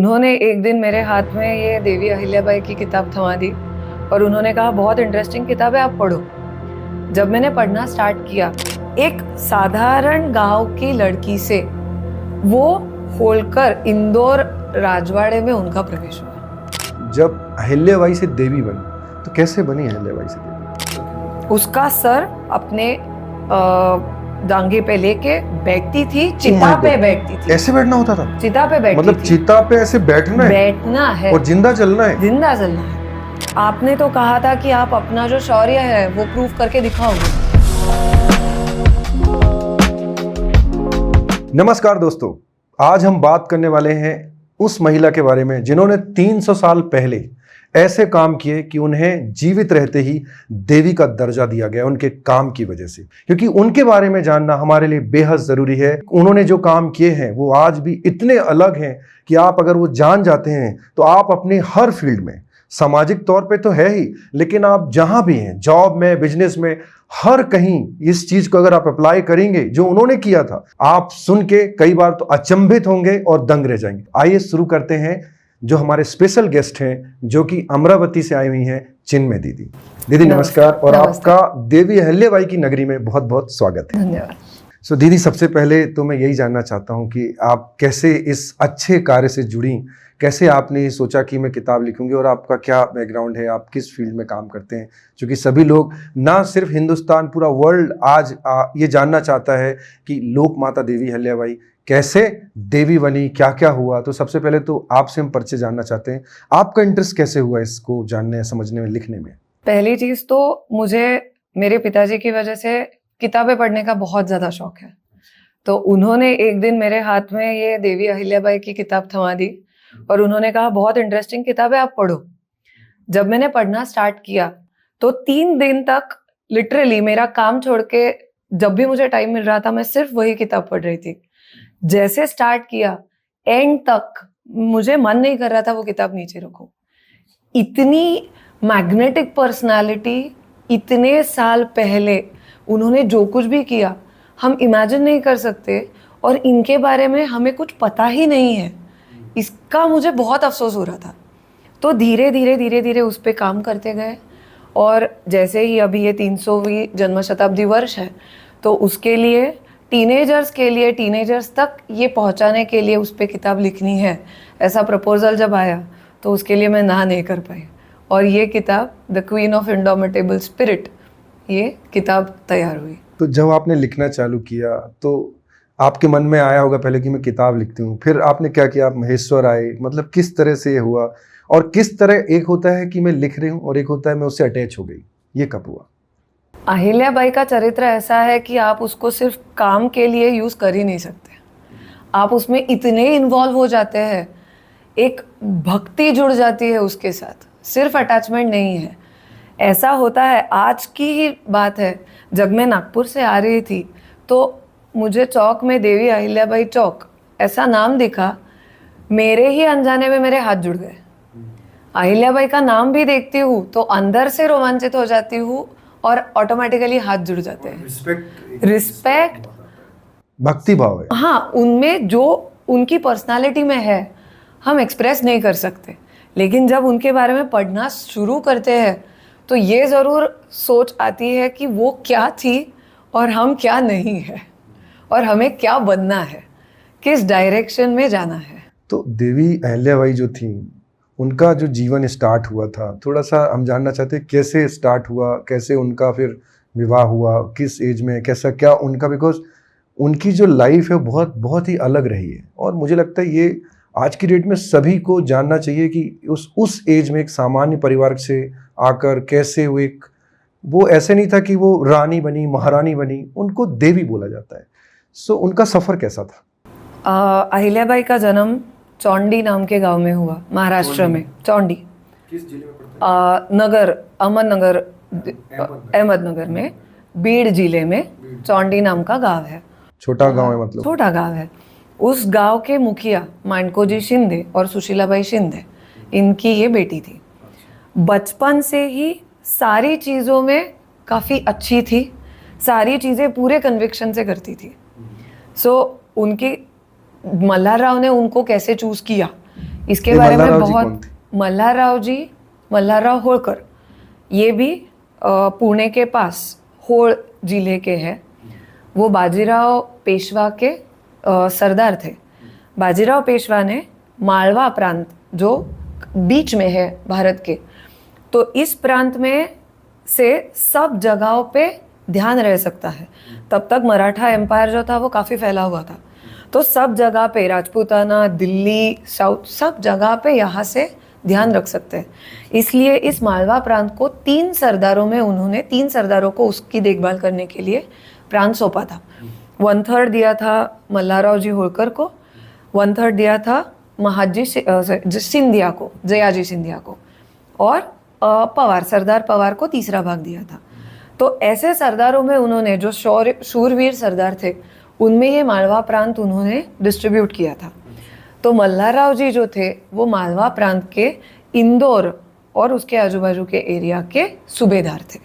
उन्होंने एक दिन मेरे हाथ में ये देवी अहिल्याबाई की किताब थमा दी और उन्होंने कहा बहुत इंटरेस्टिंग किताब है, आप पढ़ो। जब मैंने पढ़ना स्टार्ट किया, एक साधारण गांव की लड़की से वो होलकर इंदौर राजवाड़े में उनका प्रवेश हुआ। जब अहिल्याबाई से देवी बनी तो कैसे बनी अहिल्याबाई से देवी? उसका सर अपने दांगे पे लेके बैठती थी, चिता पे बैठती थी। ऐसे बैठना होता था? चिता पे बैठती मतलब थी। चिता पे ऐसे बैठना है? बैठना है और जिंदा चलना है? जिंदा चलना है। आपने तो कहा था कि आप अपना जो शौर्य है वो प्रूव करके दिखाओगे। नमस्कार दोस्तों, आज हम बात करने वाले हैं उस महिला के बारे में जिन्होंने 300 साल पहले ऐसे काम किए कि उन्हें जीवित रहते ही देवी का दर्जा दिया गया उनके काम की वजह से। क्योंकि उनके बारे में जानना हमारे लिए बेहद जरूरी है। उन्होंने जो काम किए हैं वो आज भी इतने अलग हैं कि आप अगर वो जान जाते हैं तो आप अपने हर फील्ड में, सामाजिक तौर पे तो है ही, लेकिन आप जहां भी हैं, जॉब में, बिजनेस में, हर कहीं इस चीज को अगर आप अप्लाई करेंगे जो उन्होंने किया था, आप सुन के कई बार तो अचंभित होंगे और दंग रह जाएंगे। आइए शुरू करते हैं। जो हमारे स्पेशल गेस्ट हैं जो कि अमरावती से आई हुई हैं, चिन्मय दीदी। दीदी नमस्कार और आपका देवी अहिल्याबाई की नगरी में बहुत बहुत स्वागत है। धन्यवाद। सो दीदी, सबसे पहले तो मैं यही जानना चाहता हूं कि आप कैसे इस अच्छे कार्य से जुड़ी, कैसे आपने सोचा कि मैं किताब लिखूंगी और आपका क्या बैकग्राउंड है, आप किस फील्ड में काम करते हैं? क्योंकि सभी लोग, ना सिर्फ हिंदुस्तान, पूरा वर्ल्ड आज ये जानना चाहता है कि लोक माता देवी अहिल्याबाई कैसे देवी बनी, क्या क्या हुआ। तो सबसे पहले तो आपसे हम परिचय जानना चाहते हैं, आपका इंटरेस्ट कैसे हुआ इसको जानने, समझने में, लिखने में? पहली चीज तो मुझे मेरे पिताजी की वजह से किताबें पढ़ने का बहुत ज्यादा शौक है। तो उन्होंने एक दिन मेरे हाथ में ये देवी अहिल्याबाई की किताब थमा दी और उन्होंने कहा बहुत इंटरेस्टिंग किताब है, आप पढ़ो। जब मैंने पढ़ना स्टार्ट किया तो 3 दिन तक लिटरली मेरा काम छोड़ के, जब भी मुझे टाइम मिल रहा था, मैं सिर्फ वही किताब पढ़ रही थी। जैसे स्टार्ट किया, एंड तक मुझे मन नहीं कर रहा था वो किताब नीचे रखूं। इतनी मैग्नेटिक पर्सनालिटी, इतने साल पहले उन्होंने जो कुछ भी किया हम इमेजिन नहीं कर सकते, और इनके बारे में हमें कुछ पता ही नहीं है। इसका मुझे बहुत अफसोस हो रहा था। तो धीरे धीरे उस पर काम करते गए, और जैसे ही अभी ये 300वीं जन्म शताब्दी वर्ष है, तो उसके लिए टीनेजर्स तक ये पहुंचाने के लिए उस पर किताब लिखनी है, ऐसा प्रपोजल जब आया तो उसके लिए मैं ना नहीं कर पाई, और ये किताब the queen of indomitable spirit, ये किताब तैयार हुई। तो जब आपने लिखना चालू किया तो आपके मन में आया होगा पहले कि मैं किताब लिखती हूँ, फिर आपने क्या किया, आप महेश्वर आए, मतलब किस तरह से ये हुआ? और किस तरह एक होता है कि मैं लिख रही हूँ और एक होता है मैं उससे अटैच हो गई, ये कब हुआ? अहिल्याबाई का चरित्र ऐसा है कि आप उसको सिर्फ काम के लिए यूज कर ही नहीं सकते। आप उसमें इतने इन्वॉल्व हो जाते हैं, एक भक्ति जुड़ जाती है उसके साथ, सिर्फ अटैचमेंट नहीं है। ऐसा होता है, आज की ही बात है, जब मैं नागपुर से आ रही थी तो मुझे चौक में देवी अहिल्याबाई चौक ऐसा नाम दिखा, मेरे ही अनजाने में मेरे हाथ जुड़ गए। अहिल्याबाई का नाम भी देखती हूँ तो अंदर से रोमांचित हो जाती हूँ और ऑटोमेटिकली हाथ जुड़ जाते हैं। रिस्पेक्ट, भक्ति भाव है। हाँ, उनमें जो उनकी पर्सनालिटी में है हम एक्सप्रेस नहीं कर सकते, लेकिन जब उनके बारे में पढ़ना शुरू करते हैं तो ये ज़रूर सोच आती है कि वो क्या थी और हम क्या नहीं है, और हमें क्या बनना है, किस डायरेक्शन में जाना है। तो देवी अहिल्याबाई जो थी, उनका जो जीवन स्टार्ट हुआ था, थोड़ा सा हम जानना चाहते हैं कैसे स्टार्ट हुआ, कैसे उनका फिर विवाह हुआ, किस एज में, कैसा क्या उनका, बिकॉज उनकी जो लाइफ है बहुत बहुत ही अलग रही है। और मुझे लगता है ये आज की डेट में सभी को जानना चाहिए कि उस एज में एक सामान्य परिवार से आकर कैसे वो ऐसे नहीं था कि वो रानी बनी, महारानी बनी, उनको देवी बोला जाता है। सो उनका सफर कैसा था? अहिल्याबाई का जन्म चौंडी नाम के गांव में हुआ, महाराष्ट्र में। चौंडी किस जिले में पड़ता है? नगर, अहमदनगर में, बीड़ जिले में चौंडी नाम का गांव है। छोटा गांव है, मतलब छोटा गांव है। उस गांव के मुखिया मांडकोजी शिंदे और सुशीलाबाई शिंदे, इनकी ये बेटी थी। बचपन से ही सारी चीज़ों में काफ़ी अच्छी थी, सारी चीज़ें पूरे कन्विक्शन से करती थी। सो उनकी, मल्हार राव ने उनको कैसे चूज़ किया इसके ये बारे में मल्हारराव जी कौन बहुत थे? मल्हारराव जी, मल्हारराव होळकर, ये भी पुणे के पास होळ जिले के हैं। वो बाजीराव पेशवा के सरदार थे। बाजीराव पेशवा ने मालवा प्रांत जो बीच में है भारत के, तो इस प्रांत में से सब जगहों पे ध्यान रह सकता है। तब तक मराठा एम्पायर जो था वो काफ़ी फैला हुआ था, तो सब जगह पे राजपूताना, दिल्ली, साउथ, सब जगह पे यहाँ से ध्यान रख सकते हैं। इसलिए इस मालवा प्रांत को 3 सरदारों में उन्होंने 3 सरदारों को उसकी देखभाल करने के लिए प्रांत सौंपा था। 1/3 दिया था मल्हारराव जी होळकर को, 1/3 दिया था महाजी सिंधिया को, जयाजी सिंधिया को, और पवार, सरदार पवार को तीसरा भाग दिया था। तो ऐसे सरदारों में उन्होंने जो शूरवीर सरदार थे, उनमें ये मालवा प्रांत उन्होंने डिस्ट्रीब्यूट किया था। तो मल्हारराव जी जो थे वो मालवा प्रांत के इंदौर और उसके आजू बाजू के एरिया के सूबेदार थे।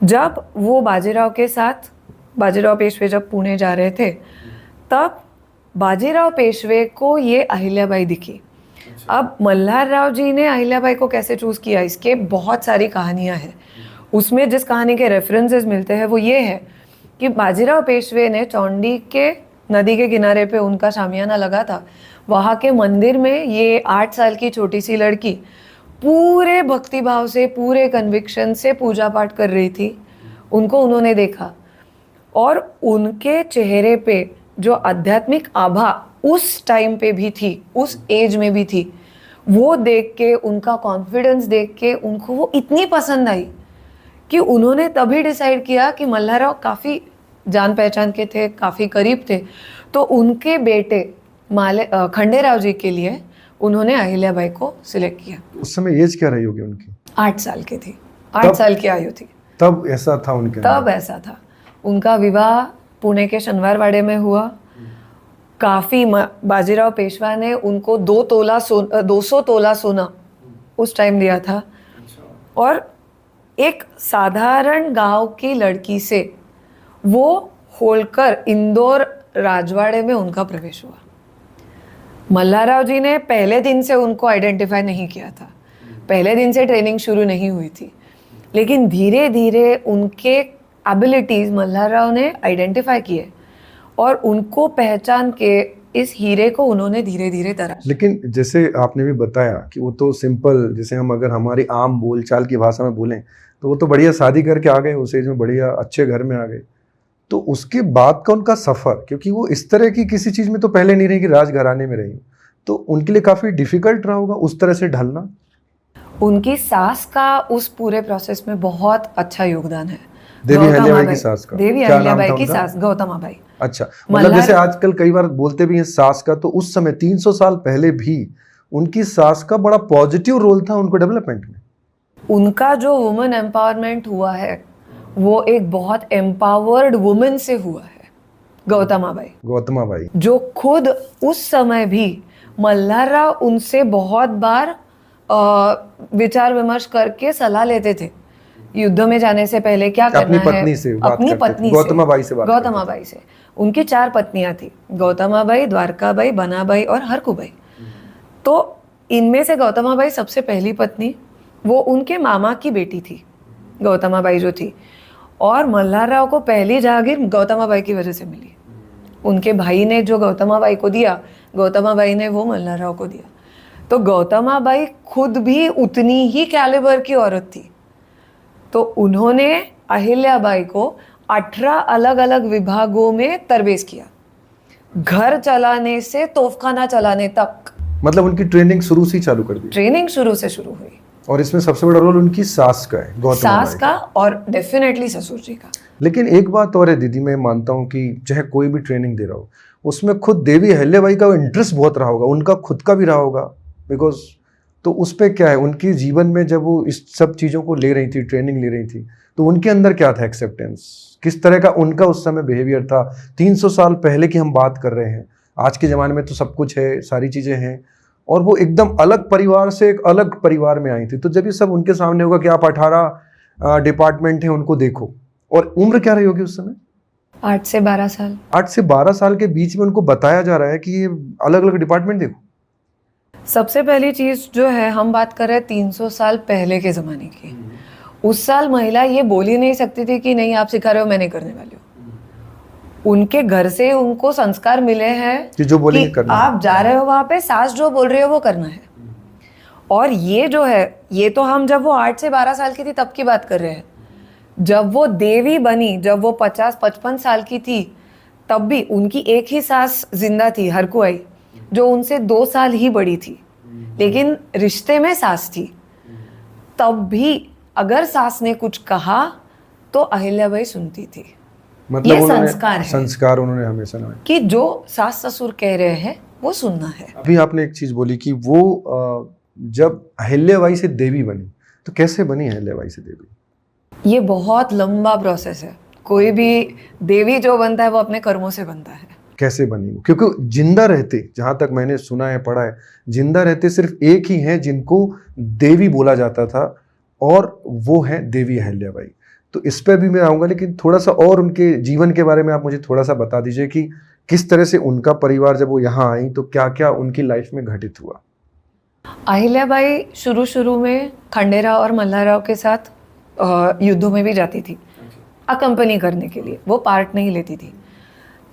जब वो बाजीराव के साथ, बाजीराव पेशवे जब पुणे जा रहे थे, तब बाजीराव पेशवे को ये अहिल्याबाई दिखी। अब मल्हारराव जी ने अहिल्याबाई को कैसे चूज किया, इसके बहुत सारी कहानियां हैं। उसमें जिस कहानी के रेफरेंसेस मिलते हैं वो ये है कि बाजीराव पेशवे ने चौंडी के नदी के किनारे पे उनका शामियाना लगा था, वहाँ के मंदिर में ये 8 साल की छोटी सी लड़की पूरे भक्तिभाव से, पूरे कन्विक्शन से पूजा पाठ कर रही थी। उनको उन्होंने देखा और उनके चेहरे पे जो आध्यात्मिक आभा उस टाइम पे भी थी, उस एज में भी थी, वो देख के, उनका कॉन्फिडेंस देख के उनको वो इतनी पसंद आई कि उन्होंने तभी डिसाइड किया कि मल्हारराव काफ़ी जान पहचान के थे, काफ़ी करीब थे, तो उनके बेटे खंडेराव जी के लिए उन्होंने अहिल्याबाई को सिलेक्ट किया। उस समय एज क्या रही होगी उनकी? 8 साल की थी, 8 साल की आयु थी। तब ऐसा था उनके तब अंदर। ऐसा था। उनका विवाह पुणे के शनिवारवाड़े में हुआ। काफ़ी बाजीराव पेशवा ने उनको 200 तोला सोना उस टाइम दिया था। और एक साधारण गांव की लड़की से वो होळकर इंदौर राजवाड़े में उनका प्रवेश हुआ। मल्हारराव जी ने पहले दिन से उनको आइडेंटिफाई नहीं किया था, पहले दिन से ट्रेनिंग शुरू नहीं हुई थी, लेकिन धीरे धीरे उनके एबिलिटीज़ मल्हारराव ने आइडेंटिफाई किए और उनको पहचान के इस हीरे को उन्होंने धीरे धीरे तराशा। लेकिन जैसे आपने भी बताया कि वो तो सिंपल, जैसे हम अगर हमारी आम बोलचाल की भाषा में बोलें तो वो तो बढ़िया शादी करके आ गए, उस एज में बढ़िया अच्छे घर में आ गए। तो उसके बाद का उनका सफ़र, क्योंकि वो इस तरह की किसी चीज़ में तो पहले नहीं रही कि राजघराने में रही, तो उनके लिए काफ़ी डिफिकल्ट रहा होगा उस तरह से ढलना। उनकी सास का उस पूरे प्रोसेस में बहुत अच्छा योगदान है। देवी अहिल्याबाई की सास का देवी क्या नाम अहिल्याबाई था की उनका? सास गौतमाबाई। अच्छा, मतलब जैसे आजकल कई बार बोलते भी हैं सास का, तो उस समय 300 साल पहले भी उनकी सास का बड़ा पॉजिटिव रोल था उनको डेवलपमेंट में। उनका जो वुमेन एम्पावरमेंट हुआ है वो एक बहुत एम्पावर्ड वुमेन से हुआ है। गौतमाबाई जो खुद उस समय भी मल्हारराव उनसे बहुत बार विचार विमर्श करके सलाह लेते थे युद्ध में जाने से पहले क्या करना है। अपनी पत्नी से गौतमाबाई से। उनकी 4 पत्नियां थी, गौतमाबाई, द्वारकाबाई, बनाबाई और हरकुबाई। तो इनमें से गौतमाबाई सबसे पहली पत्नी, वो उनके मामा की बेटी थी गौतमाबाई जो थी, और मल्हारराव को पहली जागीर गौतमाबाई की वजह से मिली। उनके भाई ने जो गौतमाबाई को दिया, गौतमाबाई ने वो मल्हारराव को दिया। तो गौतमाबाई खुद भी उतनी ही कैलिबर की औरत थी। तो उन्होंने अहिल्याबाई को 18 अलग अलग विभागों में तरबेज किया, घर चलाने से तोफखाना चलाने तक। मतलब उनकी ट्रेनिंग शुरू से ही चालू कर दी। ट्रेनिंग शुरू से शुरू हुई। और इसमें सबसे बड़ा रोल उनकी सास का है, सास का, और डेफिनेटली ससुर जी का। लेकिन एक बात और है दीदी, मैं मानता हूँ कि चाहे कोई भी ट्रेनिंग दे रहा हो, उसमें खुद देवी अहिल्याबाई का इंटरेस्ट बहुत रहा होगा, उनका खुद का भी रहा होगा, बिकॉज तो उस पर क्या है, उनके जीवन में जब वो इस सब चीज़ों को ले रही थी, ट्रेनिंग ले रही थी, तो उनके अंदर क्या था एक्सेप्टेंस, किस तरह का उनका उस समय बिहेवियर था। 300 साल पहले की हम बात कर रहे हैं, आज के ज़माने में तो सब कुछ है, सारी चीज़ें हैं, और वो एकदम अलग परिवार से एक अलग परिवार में आई थी। तो जब ये सब उनके सामने होगा कि आप 18 डिपार्टमेंट हैं उनको देखो, और उम्र क्या रही होगी उस समय? 8 से 12 साल। 8 से 12 साल के बीच में उनको बताया जा रहा है कि ये अलग अलग डिपार्टमेंट देखो। सबसे पहली चीज जो है, हम बात कर रहे हैं 300 साल पहले के जमाने की। उस साल महिला ये बोल ही नहीं सकती थी कि नहीं आप सिखा रहे हो मैं नहीं करने वाली हूँ। उनके घर से उनको संस्कार मिले हैं कि जो बोलेंगे कि करना है। आप जा रहे हो वहां पे, सास जो बोल रही है वो करना है। और ये जो है, ये तो हम जब वो 8 से 12 साल की थी तब की बात कर रहे हैं। जब वो देवी बनी, जब वो 50-55 साल की थी, तब भी उनकी एक ही सास जिंदा थी, हरकुआई, जो उनसे 2 साल ही बड़ी थी, लेकिन रिश्ते में सास थी। तब भी अगर सास ने कुछ कहा तो अहिल्याबाई सुनती थी। मतलब ये उन्होंने संस्कार है संस्कार उन्होंने हमेशा निभाए। कि जो सास ससुर कह रहे हैं वो सुनना है। अभी आपने एक चीज बोली कि वो जब अहिल्याबाई से देवी बनी, तो कैसे बनी अहिल्याबाई से देवी? ये बहुत लंबा प्रोसेस है। कोई भी देवी जो बनता है वो अपने कर्मों से बनता है। कैसे बनी वो? क्योंकि जिंदा रहते, जहां तक मैंने सुना है पढ़ा है, जिंदा रहते सिर्फ एक ही हैं जिनको देवी बोला जाता था, और वो है देवी अहिल्याबाई। तो इस पर भी मैं आऊंगा, लेकिन थोड़ा सा और उनके जीवन के बारे में आप मुझे थोड़ा सा बता दीजिए कि किस तरह से उनका परिवार जब वो यहाँ आई तो क्या क्या उनकी लाइफ में घटित हुआ। अहिल्याबाई शुरू में खंडेराव और मल्हारराव के साथ युद्धों में भी जाती थी, अकम्पनी करने के लिए। वो पार्ट नहीं लेती थी।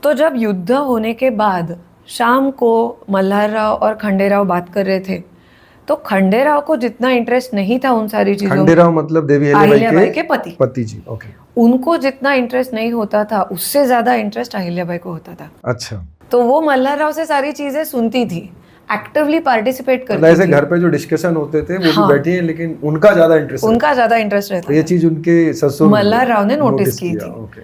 तो जब युद्ध होने के बाद शाम को मल्हारराव और खंडेराव बात कर रहे थे, तो खंडेराव को जितना इंटरेस्ट नहीं था उन सारी चीजों में, खंडेराव मतलब देवी अहिल्याबाई अहिल्याबाई के पति पति जी। ओके। उनको जितना इंटरेस्ट नहीं होता था, उससे ज्यादा इंटरेस्ट अहिल्याबाई को होता था। अच्छा, तो वो मल्हारराव से सारी चीजें सुनती थी, एक्टिवली पार्टिसिपेट मतलब करती ऐसे थी। घर पे जो डिस्कशन होते थे वो हाँ। भी बैठी हैं, लेकिन उनका ज्यादा इंटरेस्ट उनका ज्यादा इंटरेस्ट रहता ये था। चीज उनके ससुर मल्हारराव ने नोटिस की किया। थी। ओके।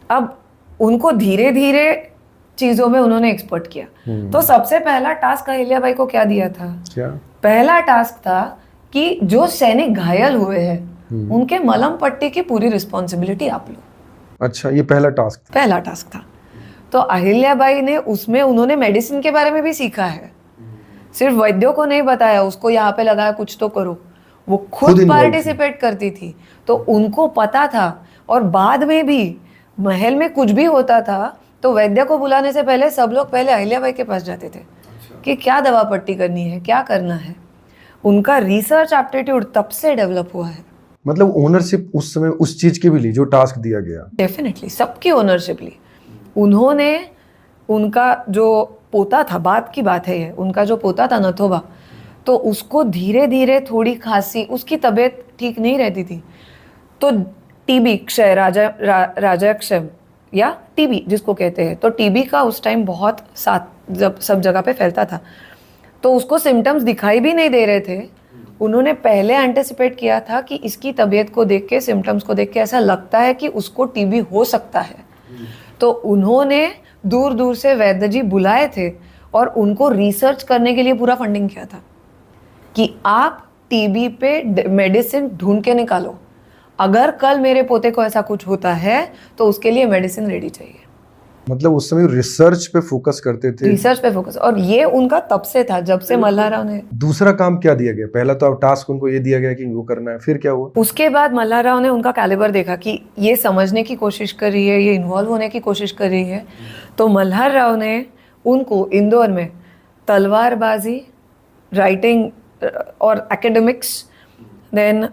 अब उनको धीरे धीरे चीजों में उन्होंने एक्सपर्ट किया। तो सबसे पहला टास्क अहिल्याबाई को क्या दिया था? क्या? पहला टास्क था कि जो सैनिक घायल हुए हैं उनके मलहम पट्टी की पूरी रिस्पॉन्सिबिलिटी आप लो। अच्छा, ये पहला टास्क था। पहला टास्क था। तो अहिल्याबाई ने उसमें उन्होंने मेडिसिन के बारे में भी सीखा है। सिर्फ वैद्यों को नहीं बताया उसको यहाँ पे लगाया कुछ तो करो, वो खुद खुद involved पार्टिसिपेट करती थी। तो उनको पता था। और बाद में भी महल में कुछ भी होता था तो वैद्य को बुलाने से पहले सब लोग पहले अहिल्याबाई के पास जाते थे कि क्या दवा पट्टी करनी है, क्या करना है। उनका रिसर्च एप्टीट्यूड तब से डेवलप हुआ है। मतलब ओनरशिप उस समय उस चीज की भी ली जो टास्क दिया गया। डेफिनेटली सबकी ओनरशिप ली उन्होंने। उनका जो पोता था, बात की बात है ये, उनका जो पोता था नथोबा, तो उसको धीरे धीरे थोड़ी खांसी, उसकी तबीयत ठीक नहीं रहती थी, तो टीबी, क्षय, राजाक्षय या टीबी जिसको कहते हैं, तो टीबी का उस टाइम बहुत साथ जब सब जगह पे फैलता था, तो उसको सिम्टम्स दिखाई भी नहीं दे रहे थे। उन्होंने पहले एंटिसिपेट किया था कि इसकी तबीयत को देख के, सिम्टम्स को देख के ऐसा लगता है कि उसको टीबी हो सकता है। तो उन्होंने दूर दूर से वैद्य जी बुलाए थे और उनको रिसर्च करने के लिए पूरा फंडिंग किया था कि आप टीबी पे मेडिसिन ढूंढ के निकालो। अगर कल मेरे पोते को ऐसा कुछ होता है तो उसके लिए मेडिसिन रेडी चाहिए। मतलब उस समय रिसर्च पे फोकस करते थे। रिसर्च पे फोकस, और ये उनका तब से था जब से मल्हारराव ने। दूसरा काम क्या दिया गया? पहला तो अब टास्क उनको ये दिया गया कि वो करना है, फिर क्या हुआ? उसके बाद मल्हारराव ने उनका कैलिबर देखा कि ये समझने की कोशिश कर रही है, ये इन्वॉल्व होने की कोशिश कर रही है। तो मल्हारराव ने उनको इंदौर में तलवारबाजी, राइटिंग और एकेडमिक्स, देन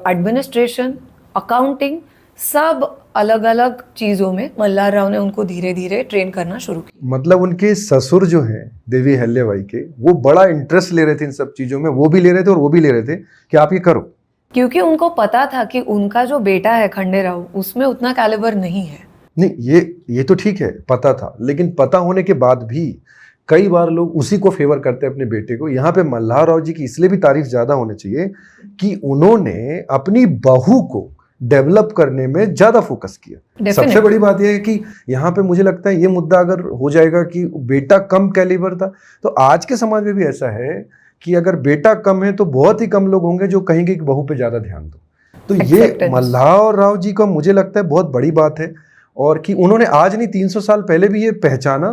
एडमिनिस्ट्रेशन, अकाउंटिंग, सब अलग अलग चीज़ों में मल्हारराव ने उनको धीरे धीरे ट्रेन करना शुरू किया। मतलब उनके ससुर जो हैं देवी अहिल्याबाई के, वो बड़ा इंटरेस्ट ले रहे थे इन सब चीजों में, वो भी ले रहे थे और वो भी ले रहे थे कि आप ये करो, क्योंकि उनको पता था कि उनका जो बेटा है खंडेराव, उसमें उतना कैलिबर नहीं है। नहीं, ये तो ठीक है, पता था, लेकिन पता होने के बाद भी कई बार लोग उसी को फेवर करते हैं अपने बेटे को। यहाँ पे मल्हारराव जी की इसलिए भी तारीफ ज्यादा होनी चाहिए कि उन्होंने अपनी बहू को डेवलप करने में ज्यादा फोकस किया। सबसे बड़ी बात यह है कि यहाँ पे मुझे लगता है ये मुद्दा अगर हो जाएगा कि बेटा कम कैलिबर था, तो आज के समाज में भी ऐसा है कि अगर बेटा कम है तो बहुत ही कम लोग होंगे जो कहेंगे कि बहू पे ज्यादा ध्यान दो। तो ये मल्हारराव जी का मुझे लगता है बहुत बड़ी बात है, और कि उन्होंने आज नहीं 300 साल पहले भी ये पहचाना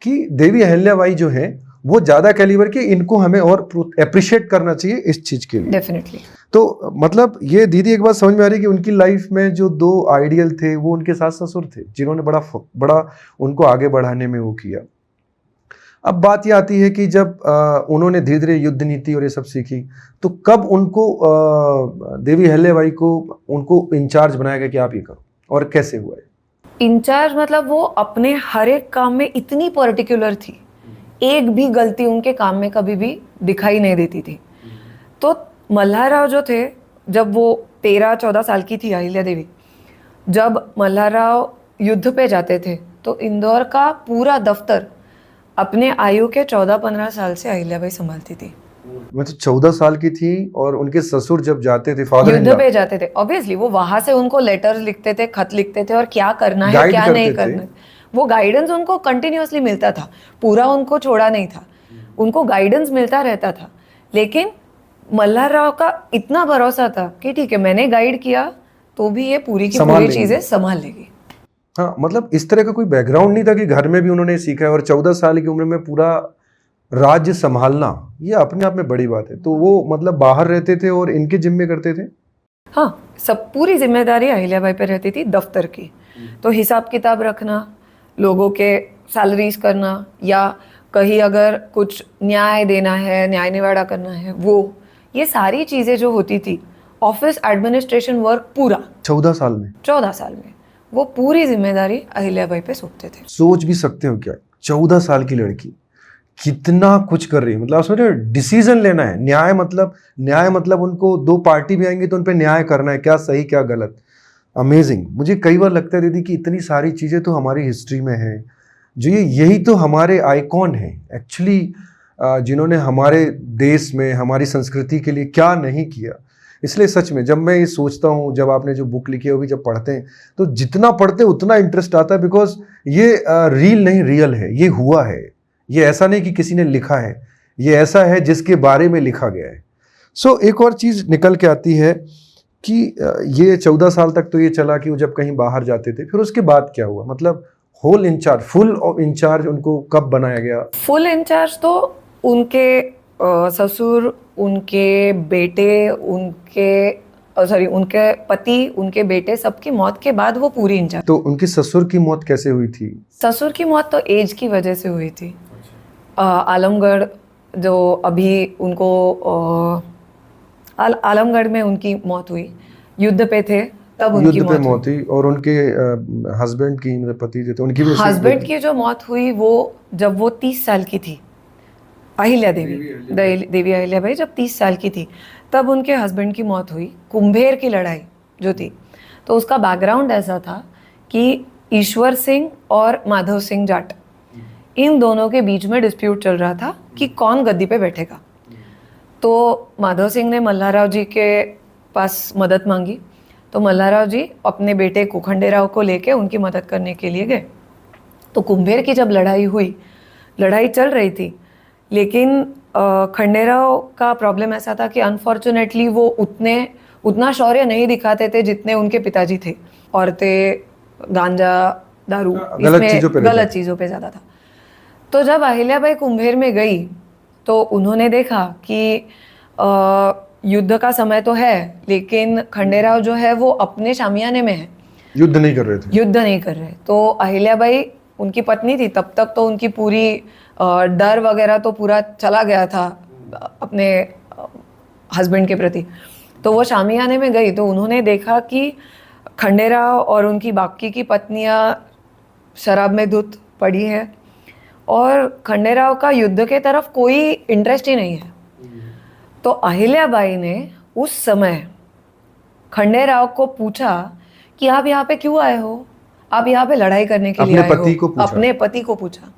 कि देवी अहिल्याबाई जो है वो ज्यादा कैलिबर के, इनको हमें और अप्रिशिएट करना चाहिए इस चीज के लिए। डेफिनेटली। तो मतलब ये दीदी एक बात समझ में आ रही है कि उनकी लाइफ में जो दो आइडियल थे वो उनके सास ससुर थे, जिन्होंने बड़ा उनको आगे बढ़ाने में वो किया। अब बात ये आती है कि जब उन्होंने धीरे धीरे युद्ध नीति और ये सब सीखी, तो कब उनको देवी अहिल्याबाई को उनको इंचार्ज बनाया गया कि आप ये करो, और कैसे हुआ है? इंचार्ज मतलब वो अपने हर एक काम में इतनी पर्टिकुलर थी, एक भी गलती उनके काम में कभी भी दिखाई नहीं देती थी। तो मल्हारराव जो थे, जब वो 13-14 साल की थी अहिल्या देवी, जब मल्हारराव युद्ध पे जाते थे तो इंदौर का पूरा दफ्तर अपने आयु के 14-15 साल से अहिल्याबाई संभालती थी। मतलब 14 साल की थी और उनके ससुर जब जाते थे, फादर इन युद्ध लॉ, पे जाते थे, ऑब्वियसली वो वहां से उनको लेटर्स लिखते थे, खत लिखते थे, और क्या करना है Guide क्या करते नहीं थे। करना है, वो गाइडेंस उनको कंटिन्यूअसली मिलता था, पूरा उनको छोड़ा नहीं था, उनको गाइडेंस मिलता रहता था। लेकिन मल्हारराव का इतना भरोसा था कि ठीक है, मैंने गाइड किया तो भी ये पूरी की संभाल पूरी लेंगे। चीजें संभाल लेगी। हाँ, मतलब इस तरह का कोई बैकग्राउंड नहीं था कि घर में भी उन्होंने सीखा है, और 14 साल की उम्र में पूरा राज्य संभालना, ये अपने आप में बड़ी बात है। तो वो मतलब बाहर रहते थे और इनके जिम्मे करते थे? हाँ, सब पूरी जिम्मेदारी अहिल्याबाई पे रहती थी दफ्तर की। तो हिसाब किताब रखना, लोगों के सैलरीज करना, या कहीं अगर कुछ न्याय देना है, न्याय निवाड़ा करना है, वो ये सारी चीज़ें जो होती थी, ऑफिस एडमिनिस्ट्रेशन वर्क पूरा 14 साल में? 14 साल में वो पूरी जिम्मेदारी अहिल्याबाई पे सौंपते थे। सोच भी सकते हो क्या, 14 साल की लड़की कितना कुछ कर रही है। मतलब उसमें डिसीजन लेना है, न्याय मतलब उनको दो पार्टी भी आएंगी तो उन पे न्याय करना है, क्या सही क्या गलत। अमेजिंग। मुझे कई बार लगता है दीदी कि इतनी सारी चीज़ें तो हमारी हिस्ट्री में है, जो यही तो हमारे आइकॉन है एक्चुअली, जिन्होंने हमारे देश में हमारी संस्कृति के लिए क्या नहीं किया। इसलिए सच में जब मैं ये सोचता हूँ, जब आपने जो बुक लिखी है वो भी जब पढ़ते हैं, तो जितना पढ़ते हैं उतना इंटरेस्ट आता है, बिकॉज ये रील नहीं, रियल है, ये हुआ है। ये ऐसा नहीं कि किसी ने लिखा है, ये ऐसा है जिसके बारे में लिखा गया है। सो एक और चीज़ निकल के आती है कि ये 14 साल तक तो ये चला कि वो जब कहीं बाहर जाते थे, फिर उसके बाद क्या हुआ? मतलब होल इंचार्ज, फुल इंचार्ज उनको कब बनाया गया? फुल इंचार्ज तो उनके ससुर, उनके बेटे, उनके पति, उनके बेटे, सबकी मौत के बाद वो पूरी इंचार्ज। तो उनके ससुर की मौत कैसे हुई थी? ससुर की मौत तो एज की वजह से हुई थी। आलमगढ़, जो अभी उनको आलमगढ़ में उनकी मौत हुई, युद्ध पे थे तब उनकी युद्ध पे मौत मौत हुई। और उनके हस्बैंड की, मतलब पति जो थे, उनकी भी हस्बैंड की जो मौत हुई वो जब वो 30 साल की थी, अहिल्या देवी अहिल्याबाई जब 30 साल की थी तब उनके हस्बैंड की मौत हुई। कुंभेर की लड़ाई जो थी, तो उसका बैकग्राउंड ऐसा था कि ईश्वर सिंह और माधव सिंह जाट, इन दोनों के बीच में डिस्प्यूट चल रहा था कि कौन गद्दी पे बैठेगा। तो माधव सिंह ने मल्हारराव जी के पास मदद मांगी, तो मल्हारराव जी अपने बेटे खंडेराव को लेके उनकी मदद करने के लिए गए। तो कुंभेर की जब लड़ाई हुई, लड़ाई चल रही थी, लेकिन खंडेराव का प्रॉब्लम ऐसा था कि अनफॉर्चुनेटली वो उतना शौर्य नहीं दिखाते थे जितने उनके पिताजी थे। औरतें, गांजा, दारू, गलत चीज़ों पे ज़्यादा था। तो जब अहिल्याबाई कुंभेर में गई तो उन्होंने देखा कि युद्ध का समय तो है, लेकिन खंडेराव जो है वो अपने शामियाने में है, युद्ध नहीं कर रहे। तो अहिल्याबाई उनकी पत्नी थी, तब तक तो उनकी पूरी डर वगैरह तो पूरा चला गया था अपने हस्बैंड के प्रति। तो वो शामियाने में गई तो उन्होंने देखा कि खंडेराव और उनकी बाकी की पत्नियां शराब में धुत पड़ी है, और खंडेराव का युद्ध के तरफ कोई इंटरेस्ट ही नहीं है। तो अहिल्याबाई ने उस समय खंडेराव को पूछा कि आप यहाँ पे क्यों आए हो, आप यहाँ पे लड़ाई करने के लिए आए हो? अपने पति को पूछा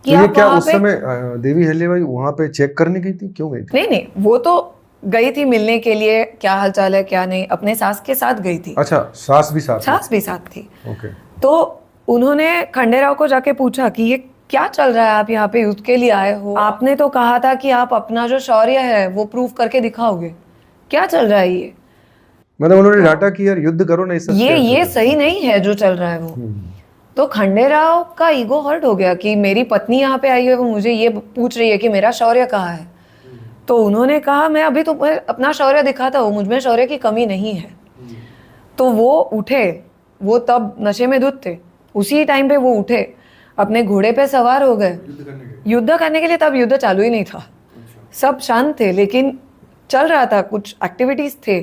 कि तो आप ये क्या उस समय देवी अहिल्याबाई वहां पे चेक करने गई थी? क्यों गई थी? नहीं, वो तो गई थी मिलने के लिए, क्या हालचाल है क्या नहीं, अपने सास के साथ गई थी। अच्छा, सास भी साथ थी। ओके। तो उन्होंने खंडेराव को जाके पूछा कि ये क्या चल रहा है, आप यहाँ पे युद्ध के लिए आए हो? आपने तो कहा था कि आप अपना जो शौर्य है वो प्रूव करके दिखाओगे, क्या चल रहा है ये? मतलब उन्होंने डाटा कि यार युद्ध करो ना, ये सही नहीं है जो चल रहा है वो। तो खंडेराव का ईगो हर्ट हो गया कि मेरी पत्नी यहाँ पे आई है, वो मुझे ये पूछ रही है कि मेरा शौर्य कहाँ है। तो उन्होंने कहा मैं अभी तो अपना शौर्य दिखाता हूँ, मुझ में शौर्य की कमी नहीं है। तो वो उठे, वो तब नशे में धुत थे, उसी टाइम पे वो उठे, अपने घोड़े पे सवार हो गए युद्ध करने के लिए। तब युद्ध चालू ही नहीं था, सब शांत थे, लेकिन चल रहा था, कुछ एक्टिविटीज थे।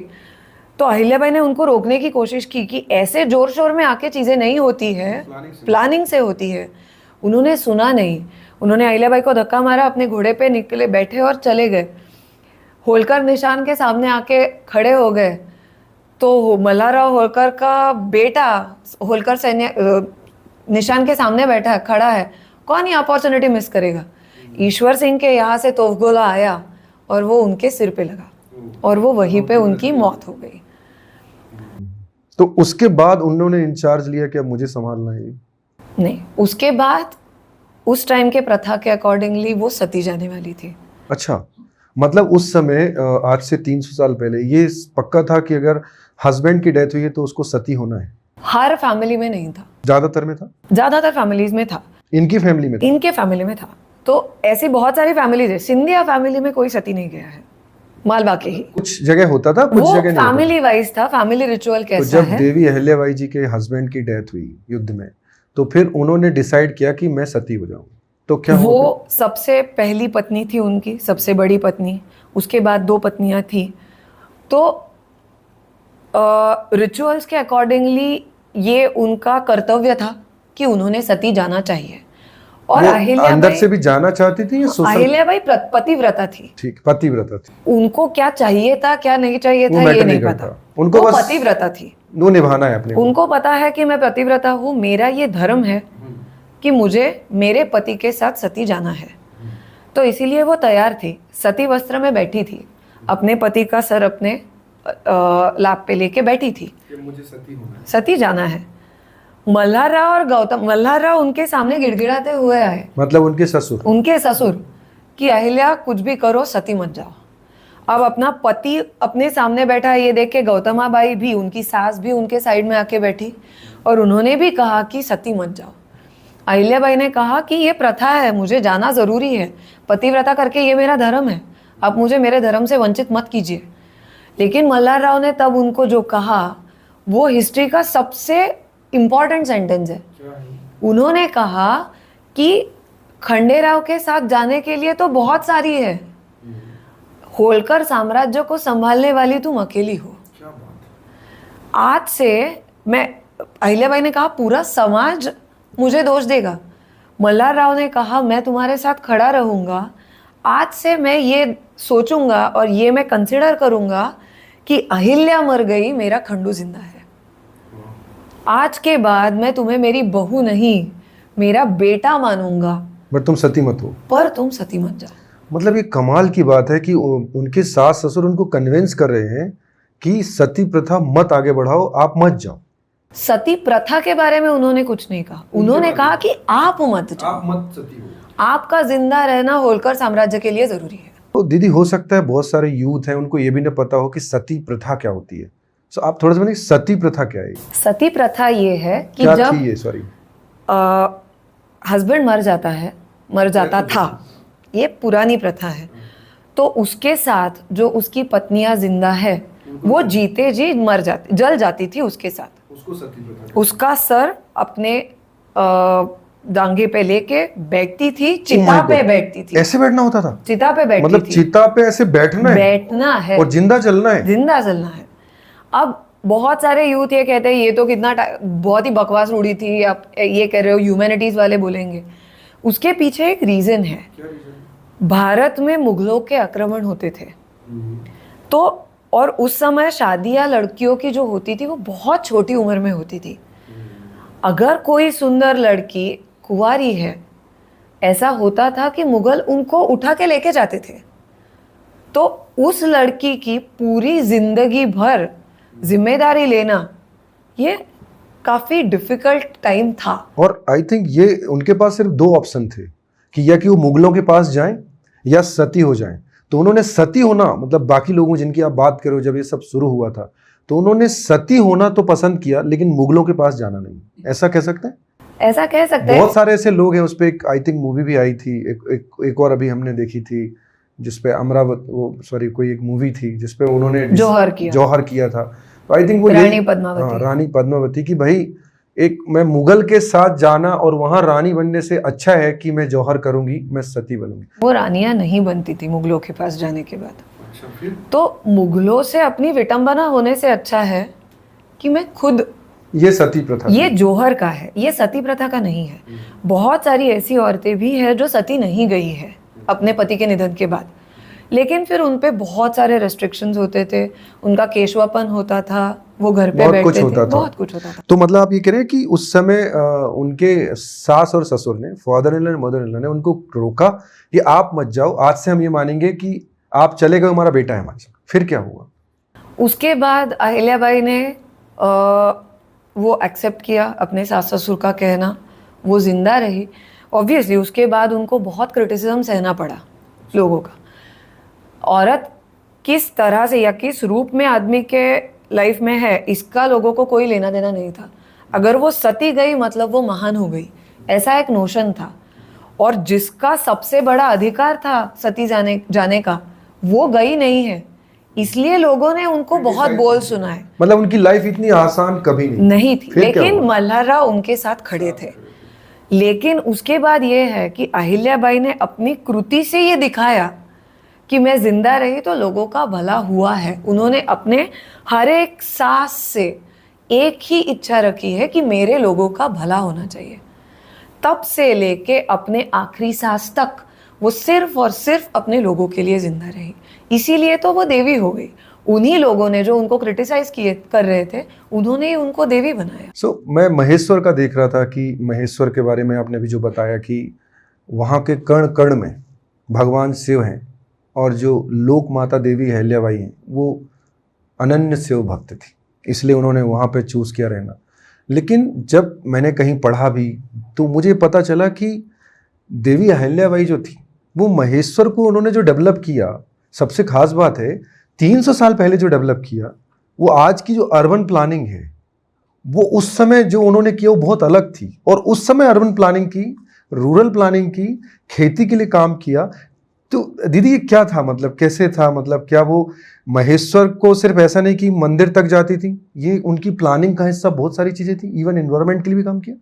तो अहिल्याबाई ने उनको रोकने की कोशिश की कि ऐसे जोर शोर में आके चीजें नहीं होती है, प्लानिंग से होती है। उन्होंने सुना नहीं, उन्होंने अहिल्याबाई को धक्का मारा, अपने घोड़े पे निकले, बैठे और चले गए। होलकर निशान के सामने आके खड़े हो गए तो मल्हारराव होलकर का बेटा होलकर सैन्य निशान के सामने बैठा है, खड़ा है, कौन ये अपॉर्चुनिटी मिस करेगा। ईश्वर सिंह के यहाँ से तोफगोला आया और वो उनके सिर पे लगा और वो वहीं पे उनकी मौत हो गई। तो उसके बाद उन्होंने इंचार्ज लिया कि अब मुझे संभालना है? नहीं, उसके बाद उस टाइम के प्रथा के अकॉर्डिंगली वो सती जाने वाली थी। अच्छा, मतलब उस समय आज से 300 साल पहले ये पक्का था कि अगर हस्बैंड की डेथ हुई है तो उसको सती होना है? हर फैमिली में नहीं था, ज्यादातर में था, ज्यादातर फैमिलीज में था, इनकी फैमिली में था। इनके फैमिली में था। तो ऐसी बहुत सारी फैमिलीज है, सिंधिया फैमिली में कोई सती नहीं गया है, मालवा के ही कुछ जगह होता था, कुछ वो जगह नहीं फैमिली वाइज था। फैमिली रिचुअल तो कैसा जब है, देवी अहिल्याबाई जी के हस्बैंड की डेथ हुई युद्ध में, तो फिर उन्होंने डिसाइड किया कि मैं सती हो जाऊं, तो क्या वो हुआ? सबसे पहली पत्नी थी उनकी, सबसे बड़ी पत्नी। उसके बाद 2 पत्नियां थी। तो रिचुअल्स के अकॉर्डिंगली ये उनका कर्तव्य था कि उन्होंने सती जाना चाहिए। और वो अंदर से भी जाना चाहती थी या सोशल? अहिल्याबाई पतिव्रता थी। ठीक, पतिव्रता थी। उनको क्या चाहिए था क्या नहीं चाहिए वो था मैटर ये नहीं नहीं करता। पता, उनको वो बस पतिव्रता थी, वो निभाना है अपने को। उनको पता है कि मैं पतिव्रता हूँ, मेरा ये धर्म है कि मुझे मेरे पति के साथ सती जाना है। तो इसीलिए वो तैयार थी, सती वस्त्र में बैठी थी, अपने पति का सर अपने लाप पे लेके बैठी थी कि मुझे सती होना है, सती जाना है। मल्हारराव और गौतम, मल्हारराव उनके सामने गिड़गिड़ाते हुए आए, मतलब उनके ससुर, कि अहिल्या कुछ भी करो सती मत जाओ। अब अपना पति अपने सामने बैठा है ये देख के गौतमाबाई भी, उनकी सास भी उनके साइड में आके बैठी और उन्होंने भी कहा कि सती मत जाओ। अहिल्याबाई ने कहा कि ये प्रथा है, मुझे जाना जरूरी है, पतिव्रता करके ये मेरा धर्म है, आप मुझे मेरे धर्म से वंचित मत कीजिए। लेकिन मल्हारराव ने तब उनको जो कहा वो हिस्ट्री का सबसे इम्पॉर्टेंट सेंटेंस है। उन्होंने कहा कि खंडेराव के साथ जाने के लिए तो बहुत सारी है, होलकर साम्राज्य को संभालने वाली तुम अकेली हो। आज से मैं, अहिल्याबाई ने कहा पूरा समाज मुझे दोष देगा। मल्हारराव ने कहा मैं तुम्हारे साथ खड़ा रहूंगा, आज से मैं ये सोचूंगा और ये मैं कंसिडर करूंगा कि अहिल्या मर गई, मेरा खंडू जिंदा है। आज के बाद मैं तुम्हें मेरी बहू नहीं, मेरा बेटा मानूंगा, बट तुम सती मत हो, पर तुम सती मत जाओ। मतलब ये कमाल की बात है कि उनके सास ससुर उनको कन्विंस कर रहे हैं कि सती प्रथा मत आगे बढ़ाओ, आप मत जाओ। सती प्रथा के बारे में उन्होंने कुछ नहीं कहा, उन्होंने कहा कि आप मत जाओ, आप मत सती हो, आपका जिंदा रहना होलकर साम्राज्य के लिए जरूरी है। तो दीदी हो सकता है बहुत सारे यूथ हैं उनको ये भी नहीं पता हो कि सती प्रथा क्या होती है, तो आप थोड़ा सा बताइए सती प्रथा क्या है? सती प्रथा ये है कि क्या जब थी ये? सॉरी, हस्बैंड मर जाता है, मर जाता था, ये पुरानी प्रथा है, तो उसके साथ जो उसकी पत्नियां जिंदा है वो जीते जी मर जाती, जल जाती थी उसके साथ। उसको सती प्रथा, उसका सर अपने डांगे पे लेके बैठती थी, चिता पे बैठती थी। ऐसे बैठना होता था? चिता पे बैठती मतलब थी, चिता पे ऐसे बैठना है, बैठना है और जिंदा जलना है, जिंदा जलना है। अब बहुत सारे यूथ ये कहते हैं ये तो कितना बहुत ही बकवास रूढ़ी थी, आप ये कह रहे हो, ह्यूमैनिटीज वाले बोलेंगे। उसके पीछे एक रीजन है। भारत में मुगलों के आक्रमण होते थे, तो और उस समय शादियां लड़कियों की जो होती थी वो बहुत छोटी उम्र में होती थी। अगर कोई सुंदर लड़की कुंवारी है, ऐसा होता था कि मुगल उनको उठा के लेके जाते थे, तो उस लड़की की पूरी जिंदगी भर जिम्मेदारी लेना ये काफी डिफिकल्ट टाइम था। और आई थिंक ये उनके पास सिर्फ 2 ऑप्शन थे कि या कि वो मुगलों के पास जाएं या सती हो जाएं। तो उन्होंने सती होना, मतलब बाकी लोगों जिनकी आप बात करो जब ये सब शुरू हुआ था, तो उन्होंने सती होना तो पसंद किया लेकिन मुगलों के पास जाना नहीं, ऐसा कह सकते हैं? ऐसा कह सकते हैं। बहुत सारे ऐसे लोग हैं, उस पर एक आई थिंक मूवी भी आई थी, एक और अभी हमने देखी थी जिसपे अमरावती, वो सॉरी कोई एक मूवी थी जिसपे उन्होंने जौहर किया था। तो आई थिंक वो रानी पद्मावती, रानी पद्मावती की भाई एक मैं मुगल के साथ जाना और वहां रानी बनने से अच्छा है कि मैं जौहर करूंगी, मैं सती बनूंगी। वो रानियां नहीं बनती थी मुगलों के पास जाने के बाद। अच्छा, फिर तो मुगलों से अपनी विटंबना होने से अच्छा है कि मैं खुद, ये सती प्रथा ये जौहर का है, ये सती प्रथा का नहीं है। बहुत सारी ऐसी औरतें भी हैं जो सती नहीं गई है अपने पति के निधन के बाद, लेकिन फिर उन पे बहुत सारे रेस्ट्रिक्शंस होते थे, उनका केशवापन होता था, वो घर पे बहुत कुछ बैठते होता थे, था। बहुत कुछ होता था। तो मतलब आप ये कह रहे हैं कि उस समय उनके सास और ससुर ने, father in law mother in law ने उनको रोका कि आप मत जाओ, आज से हम ये मानेंगे कि आप चले गए, हमारा बेटा है हमारे साथ। फिर क्या हुआ? उसके बाद अहिल्याबाई ने वो एक्सेप्ट किया अपने सास ससुर का कहना, वो जिंदा रही। ऑब्वियसली उसके बाद उनको बहुत क्रिटिसिज्म सहना पड़ा लोगों का। औरत किस तरह से या किस रूप में आदमी के लाइफ में है, इसका लोगों को कोई लेना देना नहीं था। अगर वो सती गई मतलब वो महान हो गई, ऐसा एक नोशन था। और जिसका सबसे बड़ा अधिकार था सती जाने का, वो गई नहीं है, इसलिए लोगों ने उनको बहुत बोल सुनाए। मतलब उनकी लाइफ इतनी आसान कभी नहीं थी, फिर क्या लेकिन हुआ? मल्हारराव उनके साथ खड़े थे। लेकिन उसके बाद ये है कि अहिल्याबाई ने अपनी कृति से ये दिखाया कि मैं जिंदा रही तो लोगों का भला हुआ है। उन्होंने अपने हर एक सांस से एक ही इच्छा रखी है कि मेरे लोगों का भला होना चाहिए। तब से लेके अपने आखिरी सांस तक वो सिर्फ और सिर्फ अपने लोगों के लिए जिंदा रही। इसीलिए तो वो देवी हो गई। उन्हीं लोगों ने जो उनको क्रिटिसाइज कर रहे थे, उन्होंने ही उनको देवी बनाया। मैं महेश्वर का देख रहा था कि महेश्वर के बारे में आपने भी जो बताया कि वहाँ के कण कण में भगवान शिव हैं और जो लोक माता देवी अहिल्याबाई हैं वो अनन्य शिव भक्त थी, इसलिए उन्होंने वहाँ पे चूज़ किया रहना। लेकिन जब मैंने कहीं पढ़ा भी तो मुझे पता चला कि देवी अहिल्याबाई जो थी वो महेश्वर को उन्होंने जो डेवलप किया, सबसे खास बात है 300 साल पहले जो डेवलप किया, वो आज की जो अर्बन प्लानिंग है वो उस समय जो उन्होंने किया वो बहुत अलग थी। और उस समय अर्बन प्लानिंग की, रूरल प्लानिंग की, खेती के लिए काम किया। तो दीदी ये क्या था, मतलब कैसे था, मतलब क्या वो महेश्वर को सिर्फ ऐसा नहीं कि मंदिर तक जाती थी, ये उनकी प्लानिंग का हिस्सा बहुत सारी चीजें थी, इवन एनवायरनमेंट के लिए भी काम किया?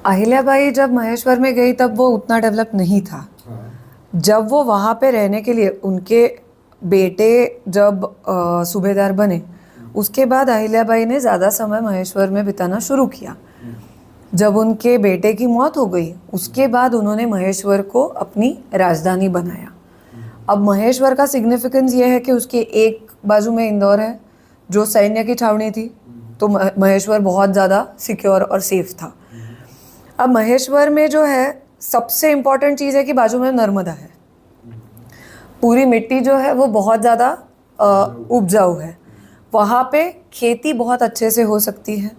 अहिल्याबाई जब महेश्वर में गई तब वो उतना डेवलप नहीं था। जब वो वहाँ पे रहने के लिए, उनके बेटे जब सूबेदार बने, उसके बाद अहिल्याबाई ने ज़्यादा समय महेश्वर में बिताना शुरू किया। जब उनके बेटे की मौत हो गई, उसके बाद उन्होंने महेश्वर को अपनी राजधानी बनाया। अब महेश्वर का सिग्निफिकेंस ये है कि उसके एक बाजू में इंदौर है जो सैन्य की छावनी थी, तो महेश्वर बहुत ज़्यादा सिक्योर और सेफ था। अब महेश्वर में जो है सबसे इम्पॉर्टेंट चीज़ है कि बाजू में नर्मदा है। पूरी मिट्टी जो है वो बहुत ज़्यादा उपजाऊ है, वहाँ पे खेती बहुत अच्छे से हो सकती है।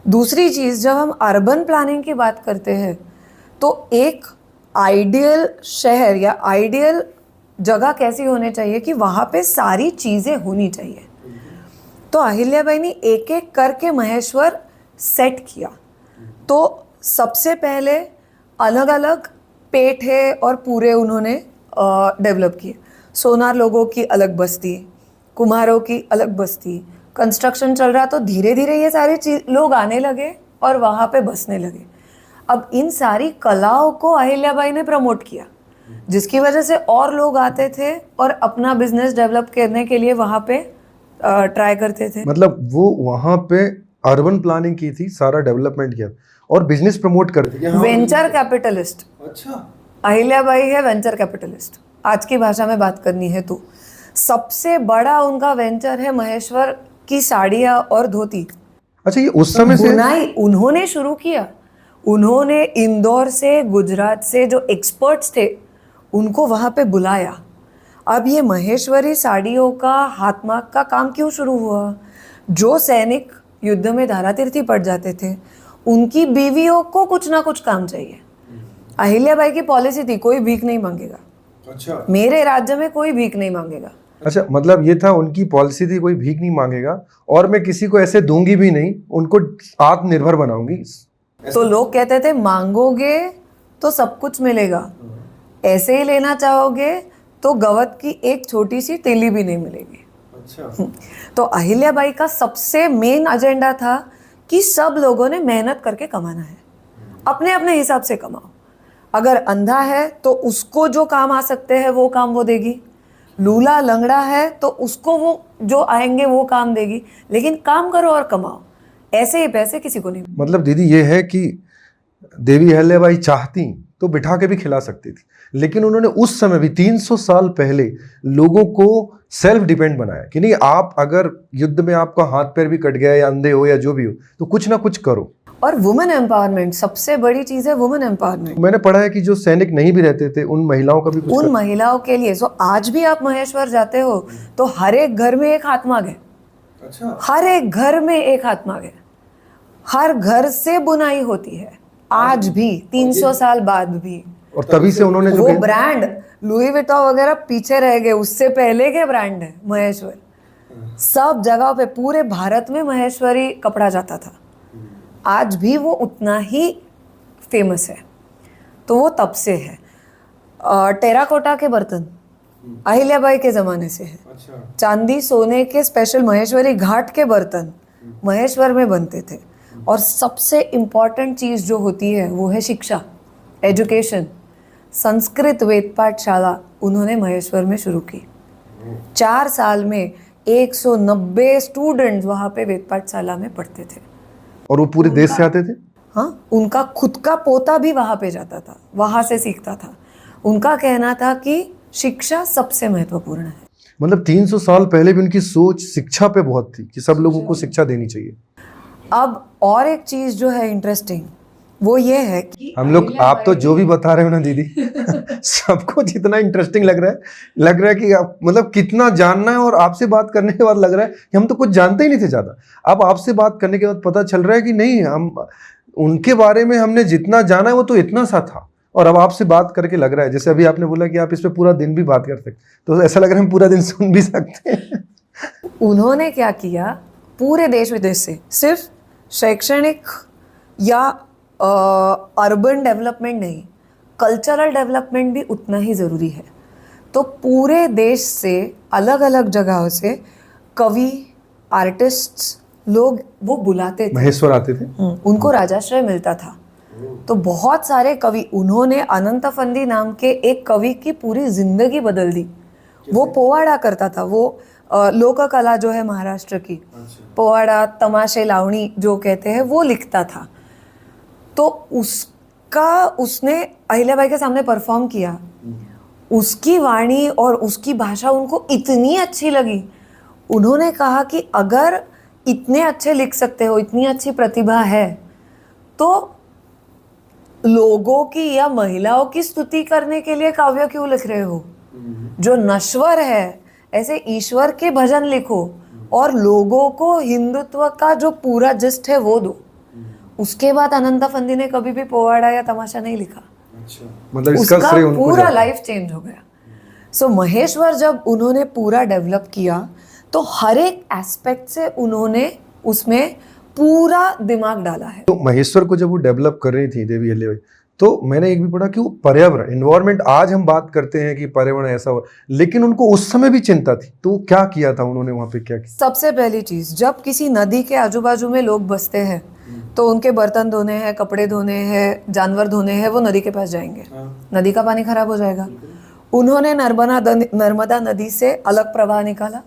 दूसरी चीज़, जब हम अर्बन प्लानिंग की बात करते हैं तो एक आइडियल शहर या आइडियल जगह कैसी होनी चाहिए कि वहाँ पे सारी चीज़ें होनी चाहिए। तो अहिल्याबाई ने एक एक करके महेश्वर सेट किया। तो सबसे पहले अलग अलग पेठे और पूरे उन्होंने डेवलप किए। सोनार लोगों की अलग बस्ती, कुम्हारों की अलग बस्ती, कंस्ट्रक्शन चल रहा तो धीरे धीरे ये सारे लोग आने लगे और वहाँ पे बसने लगे। अब इन सारी कलाओं को अहिल्याबाई ने प्रमोट किया, जिसकी वजह से और लोग आते थे और अपना बिजनेस डेवलप करने के लिए वहाँ पे ट्राई करते थे। मतलब वो वहाँ पे अर्बन प्लानिंग की थी, सारा डेवलपमेंट किया और बिजनेस प्रमोट करते थे। Venture capitalist. अच्छा, अहिल्याबाई है वेंचर कैपिटलिस्ट। आज की भाषा में बात करनी है तो सबसे बड़ा उनका वेंचर है महेश्वर की साड़ियाँ और धोती। अच्छा, ये उस समय से बुनाई उन्होंने शुरू किया। उन्होंने इंदौर से, गुजरात से जो एक्सपर्ट्स थे उनको वहाँ पे बुलाया। अब ये महेश्वरी साड़ियों का हाथमाग का काम क्यों शुरू हुआ? जो सैनिक युद्ध में धारातीर्थी पड़ जाते थे उनकी बीवियों को कुछ ना कुछ काम चाहिए। अहिल्याबाई की पॉलिसी थी कोई भीख नहीं मांगेगा। अच्छा, मेरे राज्य में कोई भीख नहीं मांगेगा। अच्छा, मतलब ये था उनकी पॉलिसी थी, कोई भीख नहीं मांगेगा और मैं किसी को ऐसे दूंगी भी नहीं, उनको आत्मनिर्भर बनाऊंगी। तो लोग कहते थे मांगोगे तो सब कुछ मिलेगा, ऐसे ही लेना चाहोगे तो गवत की एक छोटी सी तीली भी नहीं मिलेगी। अच्छा, तो अहिल्याबाई का सबसे मेन एजेंडा था कि सब लोगों ने मेहनत करके कमाना है, अपने अपने हिसाब से कमाओ। अगर अंधा है तो उसको जो काम आ सकते हैं वो काम वो देगी, लूला लंगड़ा है तो उसको वो जो आएंगे वो काम देगी, लेकिन काम करो और कमाओ। ऐसे ही पैसे किसी को नहीं। मतलब दीदी ये है कि देवी अहिल्याबाई चाहती तो बिठा के भी खिला सकती थी, लेकिन उन्होंने उस समय भी 300 साल पहले लोगों को सेल्फ डिपेंड बनाया कि नहीं, आप अगर युद्ध में आपका हाथ पैर भी कट गया या अंधे हो या जो भी हो तो कुछ ना कुछ करो। और वुमेन एम्पावरमेंट सबसे बड़ी चीज है, वुमेन एम्पावरमेंट। मैंने पढ़ा है कि जो सैनिक नहीं भी रहते थे उन महिलाओं का भी कुछ उन महिलाओं के लिए आज भी आप महेश्वर जाते हो तो हर एक घर में एक हाथ मांग है। अच्छा। हर एक घर में एक हाथ मांग है, हर घर से बुनाई होती है आज भी, 300 साल बाद भी। और तभी से उन्होंने जो वो ब्रांड लुई विटॉन वगैरह पीछे रह गए, उससे पहले के ब्रांड है महेश्वर। सब जगह पे पूरे भारत में महेश्वरी कपड़ा जाता था, आज भी वो उतना ही फेमस है। तो वो तब से है। टेराकोटा के बर्तन अहिल्याबाई के ज़माने से है। चांदी सोने के स्पेशल महेश्वरी घाट के बर्तन महेश्वर में बनते थे। और सबसे इम्पॉर्टेंट चीज़ जो होती है वो है शिक्षा, एजुकेशन। संस्कृत वेद पाठशाला उन्होंने महेश्वर में शुरू की। 4 साल में 190 स्टूडेंट्स वहाँ पे वेद पाठशाला में पढ़ते थे। और वो पूरे देश से आते थे। हाँ, उनका खुद का पोता भी वहाँ पे जाता था, वहाँ से सीखता था। उनका कहना था कि शिक्षा सबसे महत्वपूर्ण है। मतलब 300 साल पहले भी उनकी सोच शिक्षा पे बहुत थी कि सब लोगों को शिक्षा देनी चाहिए। अब और एक चीज जो है इंटरेस्टिंग वो ये है कि हम लोग, आप तो जो भी बता रहे हो ना दीदी सबको जितना इंटरेस्टिंग लग रहा है कि आप मतलब कितना जानना है। और आपसे बात करने के बाद लग रहा है कि हम तो कुछ जानते ही नहीं थे ज़्यादा। अब आपसे बात करने के बाद पता चल रहा है कि नहीं, हम उनके बारे में हमने जितना जाना है वो तो इतना सा था। और अब आपसे बात करके लग रहा है, जैसे अभी आपने बोला कि आप इस पे पूरा दिन भी बात कर सकते, तो ऐसा लग रहा है हम पूरा दिन सुन भी सकते हैं। उन्होंने क्या किया, पूरे देश विदेश से सिर्फ शैक्षणिक या अर्बन डेवलपमेंट नहीं, कल्चरल डेवलपमेंट भी उतना ही ज़रूरी है। तो पूरे देश से अलग अलग जगहों से कवि, आर्टिस्ट्स लोग वो बुलाते थे, महेश्वर आते थे। उनको राजाश्रय मिलता था। तो बहुत सारे कवि, उन्होंने अनंतफंदी नाम के एक कवि की पूरी जिंदगी बदल दी। वो पोवाड़ा करता था, वो लोक कला जो है महाराष्ट्र की, पोवाड़ा, तमाशे, लावणी जो कहते हैं, वो लिखता था। तो उसने अहिल्याबाई के सामने परफॉर्म किया। उसकी वाणी और उसकी भाषा उनको इतनी अच्छी लगी, उन्होंने कहा कि अगर इतने अच्छे लिख सकते हो, इतनी अच्छी प्रतिभा है, तो लोगों की या महिलाओं की स्तुति करने के लिए काव्य क्यों लिख रहे हो? जो नश्वर है ऐसे ईश्वर के भजन लिखो और लोगों को हिंदुत्व का जो पूरा जिस्ट है वो दो। उसके बाद अनंतफंदी ने कभी भी पोवाड़ा या तमाशा नहीं लिखा। मतलब उसका पूरा लाइफ चेंज हो गया। सो महेश्वर जब उन्होंने पूरा डेवलप किया तो हर एक एस्पेक्ट से उन्होंने उसमें पूरा दिमाग डाला है। तो महेश्वर को जब वो डेवलप कर रही थी देवी अहिल्याबाई, तो मैंने एक भी पढ़ा कि वो पर्यावरण, एनवायरमेंट, आज हम बात करते हैं कि पर्यावरण ऐसा हो, लेकिन उनको उस समय भी चिंता थी। तो क्या किया था उन्होंने वहां पे, क्या किया? सबसे पहली चीज, जब किसी नदी के आजू बाजू में लोग बसते हैं तो उनके बर्तन धोने हैं, कपड़े धोने हैं, जानवर धोने हैं, वो नदी के पास जाएंगे। नदी का पानी खराब हो जाएगा। उन्होंने नर्मदा नदी से अलग प्रवाह निकाला।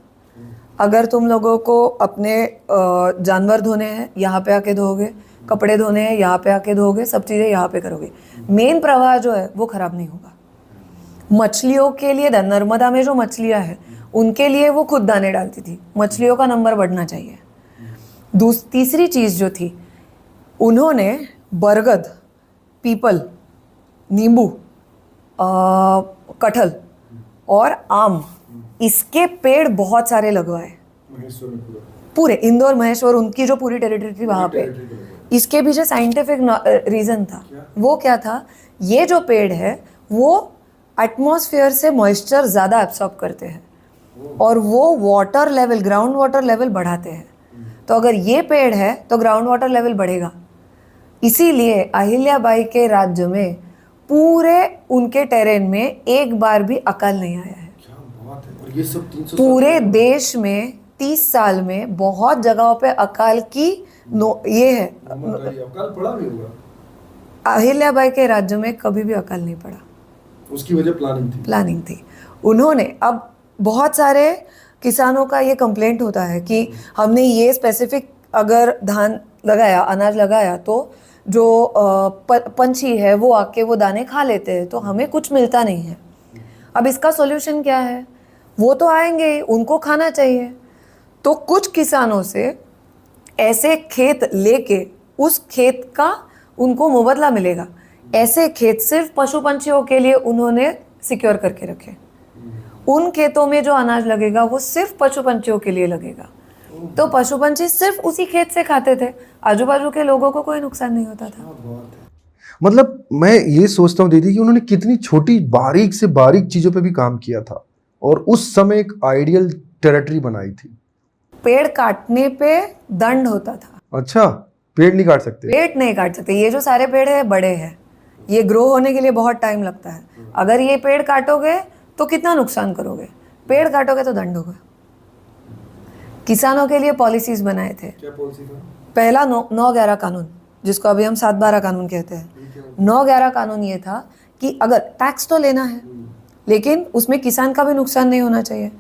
अगर तुम लोगों को अपने जानवर धोने हैं, यहाँ पे आके धोगे, कपड़े धोने हैं, यहाँ पे आके धोगे, सब चीज़ें यहाँ पे करोगे, मेन प्रवाह जो है वो खराब नहीं होगा। मछलियों के लिए, नर्मदा में जो मछलियाँ हैं उनके लिए वो खुद दाने डालती थी, मछलियों का नंबर बढ़ना चाहिए। तीसरी चीज़ जो थी, उन्होंने बरगद, पीपल, नींबू, कटहल और आम, इसके पेड़ बहुत सारे लगवाए पूरे इंदौर, महेश्वर, उनकी जो पूरी टेरिटरी थी वहाँ पे। इसके पीछे साइंटिफिक रीज़न था। वो क्या था, ये जो पेड़ है वो एटमॉस्फेयर से मॉइस्चर ज़्यादा एब्सॉर्ब करते हैं और वो water level, ground water level बढ़ाते हैं। तो अगर ये पेड़ है तो ग्राउंड वाटर लेवल बढ़ेगा। इसीलिए अहिल्याबाई के राज्य में पूरे उनके टेरेन में एक बार भी अकाल नहीं आया है। क्या बात है। और ये सब 300 पूरे देश में 30 साल में बहुत जगहों पे अकाल की ये है, अकाल पड़ा भी होगा। अहिल्याबाई के राज्य में कभी भी अकाल नहीं पड़ा। उसकी वजह प्लानिंग थी। उन्होंने, अब बहुत सारे किसानों का ये कंप्लेंट होता है कि हमने ये स्पेसिफिक अगर धान लगाया, अनाज लगाया, तो जो पंछी है वो आके वो दाने खा लेते हैं, तो हमें कुछ मिलता नहीं है। अब इसका सॉल्यूशन क्या है? वो तो आएंगे ही, उनको खाना चाहिए। तो कुछ किसानों से ऐसे खेत लेके उस खेत का उनको मुबदला मिलेगा। ऐसे खेत सिर्फ पशु पंछियों के लिए उन्होंने सिक्योर करके रखे। उन खेतों में जो अनाज लगेगा वो सिर्फ पशु पंछियों के लिए लगेगा। तो पशु पंछी सिर्फ उसी खेत से खाते थे, आजू बाजू के लोगों को कोई नुकसान नहीं होता था। मतलब मैं ये सोचता हूँ दीदी कि उन्होंने कितनी छोटी बारीक से बारीक चीजों पे भी काम किया था और उस समय एक आइडियल टेरिटरी बनाई थी। पेड़ काटने पे दंड होता था। अच्छा, पेड़ नहीं काट सकते? पेड़ नहीं काट सकते। ये जो सारे पेड़ है बड़े हैं, ये ग्रो होने के लिए बहुत टाइम लगता है। अगर ये पेड़ काटोगे तो कितना नुकसान करोगे? पेड़ काटोगे तो दंड होगा। किसानों के लिए पॉलिसीज बनाए थे। क्या पॉलिसी था? पहला 9/11 कानून, जिसको अभी हम 7/12 कानून कहते हैं। 9/11 कानून ये था कि अगर टैक्स तो लेना है लेकिन उसमें किसान का भी नुकसान नहीं होना चाहिए।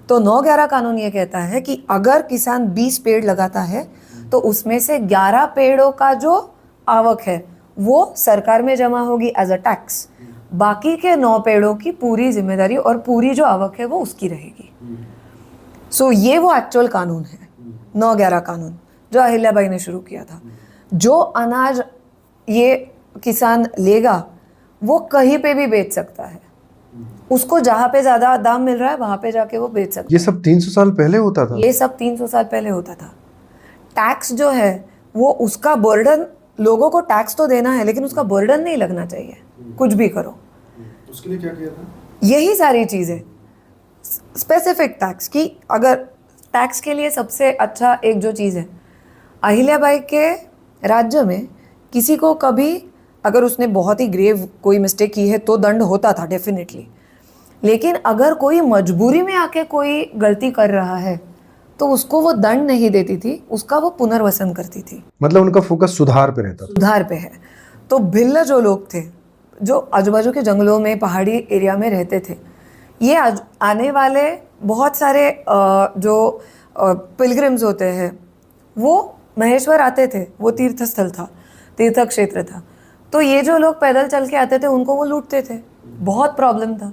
तो 9/11 कानून ये कहता है कि अगर किसान 20 पेड़ लगाता है तो उसमें से 11 पेड़ों का जो आवक है वो सरकार में जमा होगी एज अ टैक्स। बाकी के 9 पेड़ों की पूरी जिम्मेदारी और पूरी जो आवक है वो उसकी रहेगी। सो ये वो एक्चुअल कानून है, 9/11 कानून, जो अहिल्याबाई ने शुरू किया था। जो अनाज ये किसान लेगा वो कहीं पे भी बेच सकता है। उसको जहाँ पे ज़्यादा दाम मिल रहा है वहाँ पे जाके वो बेच सकता है। ये सब 300 साल पहले होता था? ये सब 300 साल पहले होता था। टैक्स जो है वो उसका बर्डन, लोगों को टैक्स तो देना है लेकिन उसका बर्डन नहीं लगना चाहिए। कुछ भी करो। उसके लिए क्या किया था? यही सारी चीज़ें, स्पेसिफिक टैक्स की। अगर टैक्स के लिए सबसे अच्छा एक जो चीज़ है, अहिल्याबाई के राज्य में किसी को कभी अगर उसने बहुत ही ग्रेव कोई मिस्टेक की है तो दंड होता था डेफिनेटली। लेकिन अगर कोई मजबूरी में आके कोई गलती कर रहा है तो उसको वो दंड नहीं देती थी, उसका वो पुनर्वसन करती थी। मतलब उनका फोकस सुधार पे रहता था। सुधार पे है। तो भिल्ल जो लोग थे, जो आजू बाजू के जंगलों में पहाड़ी एरिया में रहते थे, ये आने वाले बहुत सारे जो पिलग्रिम्स होते हैं वो महेश्वर आते थे। वो तीर्थ स्थल था, तीर्थ क्षेत्र था। तो ये जो लोग पैदल चल के आते थे उनको वो लूटते थे, बहुत प्रॉब्लम था।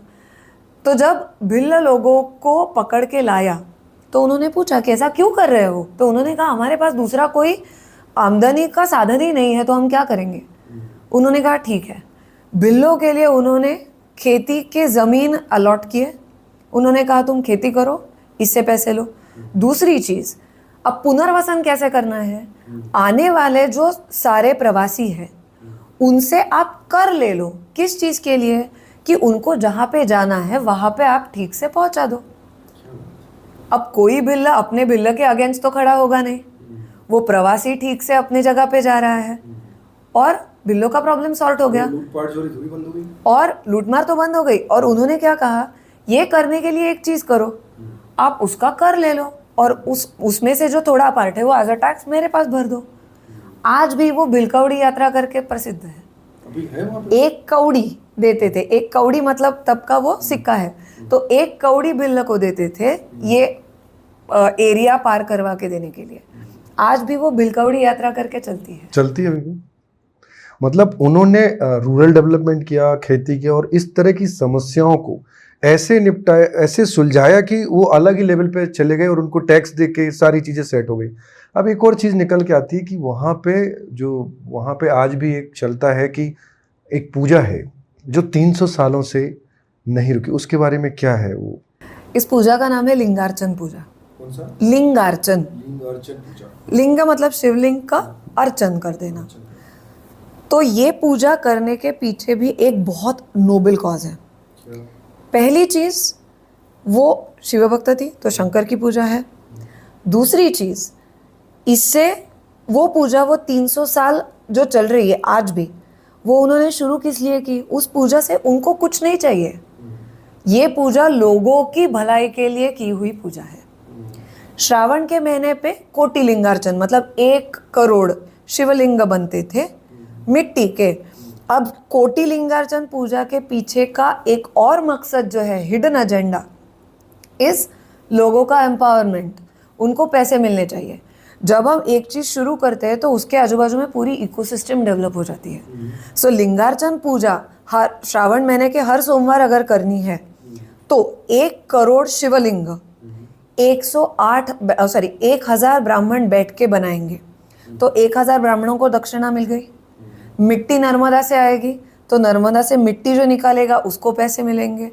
तो जब भिल्ल लोगों को पकड़ के लाया तो उन्होंने पूछा कि ऐसा क्यों कर रहे हो? तो उन्होंने कहा हमारे पास दूसरा कोई आमदनी का साधन ही नहीं है तो हम क्या करेंगे। उन्होंने कहा ठीक है। भिल्लों के लिए उन्होंने खेती के ज़मीन अलॉट किए। उन्होंने कहा तुम खेती करो, इससे पैसे लो। दूसरी चीज़, अब पुनर्वसन कैसे करना है? आने वाले जो सारे प्रवासी हैं उनसे आप कर ले लो। किस चीज़ के लिए? कि उनको जहाँ पे जाना है वहाँ पे आप ठीक से पहुँचा दो। अब कोई भिल्ला अपने भिल्ला के अगेंस्ट तो खड़ा होगा नहीं। वो प्रवासी ठीक से अपने जगह पे जा रहा है और भिल्लों का प्रॉब्लम सॉल्व हो गया और लूटमार तो बंद हो गई। और उन्होंने क्या कहा, ये करने के लिए एक चीज़ करो, आप उसका कर ले लो और उसमें से जो थोड़ा पार्ट है वो एज अ टैक्स मेरे पास भर दो। आज भी वो भिलकौड़ी यात्रा करके प्रसिद्ध है। अभी है वहाँ पे? 1 कौड़ी देते थे। 1 कौड़ी मतलब तब का वो सिक्का है। तो 1 कौड़ी भिल्ल को देते थे ये एरिया पार करवा के देने के लिए। आज भी वो भिलकौड़ी यात्रा करके चलती है अभी भी। मतलब उन्होंने रूरल डेवलपमेंट किया, खेती किया और इस तरह की समस्याओं को ऐसे निपटाया, ऐसे सुलझाया कि वो अलग ही लेवल पे चले गए और उनको टैक्स दे के सारी चीज़ें सेट हो गई। अब एक और चीज़ निकल के आती है कि वहाँ पे आज भी एक चलता है कि एक पूजा है जो 300 सालों से नहीं रुकी। उसके बारे में क्या है वो? इस पूजा का नाम है लिंगार्चन पूजा। कौन सा? लिंगार्चन पूजा। लिंग मतलब शिवलिंग का अर्चन कर देना। तो ये पूजा करने के पीछे भी एक बहुत नोबल कॉज है। पहली चीज, वो शिव भक्त थी तो शंकर की पूजा है। दूसरी चीज, इससे वो पूजा वो 300 साल जो चल रही है आज भी, वो उन्होंने शुरू किस लिए की? उस पूजा से उनको कुछ नहीं चाहिए। ये पूजा लोगों की भलाई के लिए की हुई पूजा है। श्रावण के महीने पे कोटि लिंगार्चन मतलब 1 करोड़ शिवलिंग बनते थे मिट्टी के। अब कोटि लिंगार्चन पूजा के पीछे का एक और मकसद जो है, हिडन एजेंडा, इस लोगों का एम्पावरमेंट, उनको पैसे मिलने चाहिए। जब हम एक चीज़ शुरू करते हैं तो उसके आजू बाजू में पूरी इकोसिस्टम डेवलप हो जाती है। सो लिंगार्चन पूजा हर श्रावण महीने के हर सोमवार अगर करनी है तो 1 करोड़ शिवलिंग 1000 ब्राह्मण बैठ के बनाएंगे। तो 1000 ब्राह्मणों को दक्षिणा मिल गई। मिट्टी नर्मदा से आएगी तो नर्मदा से मिट्टी जो निकालेगा उसको पैसे मिलेंगे।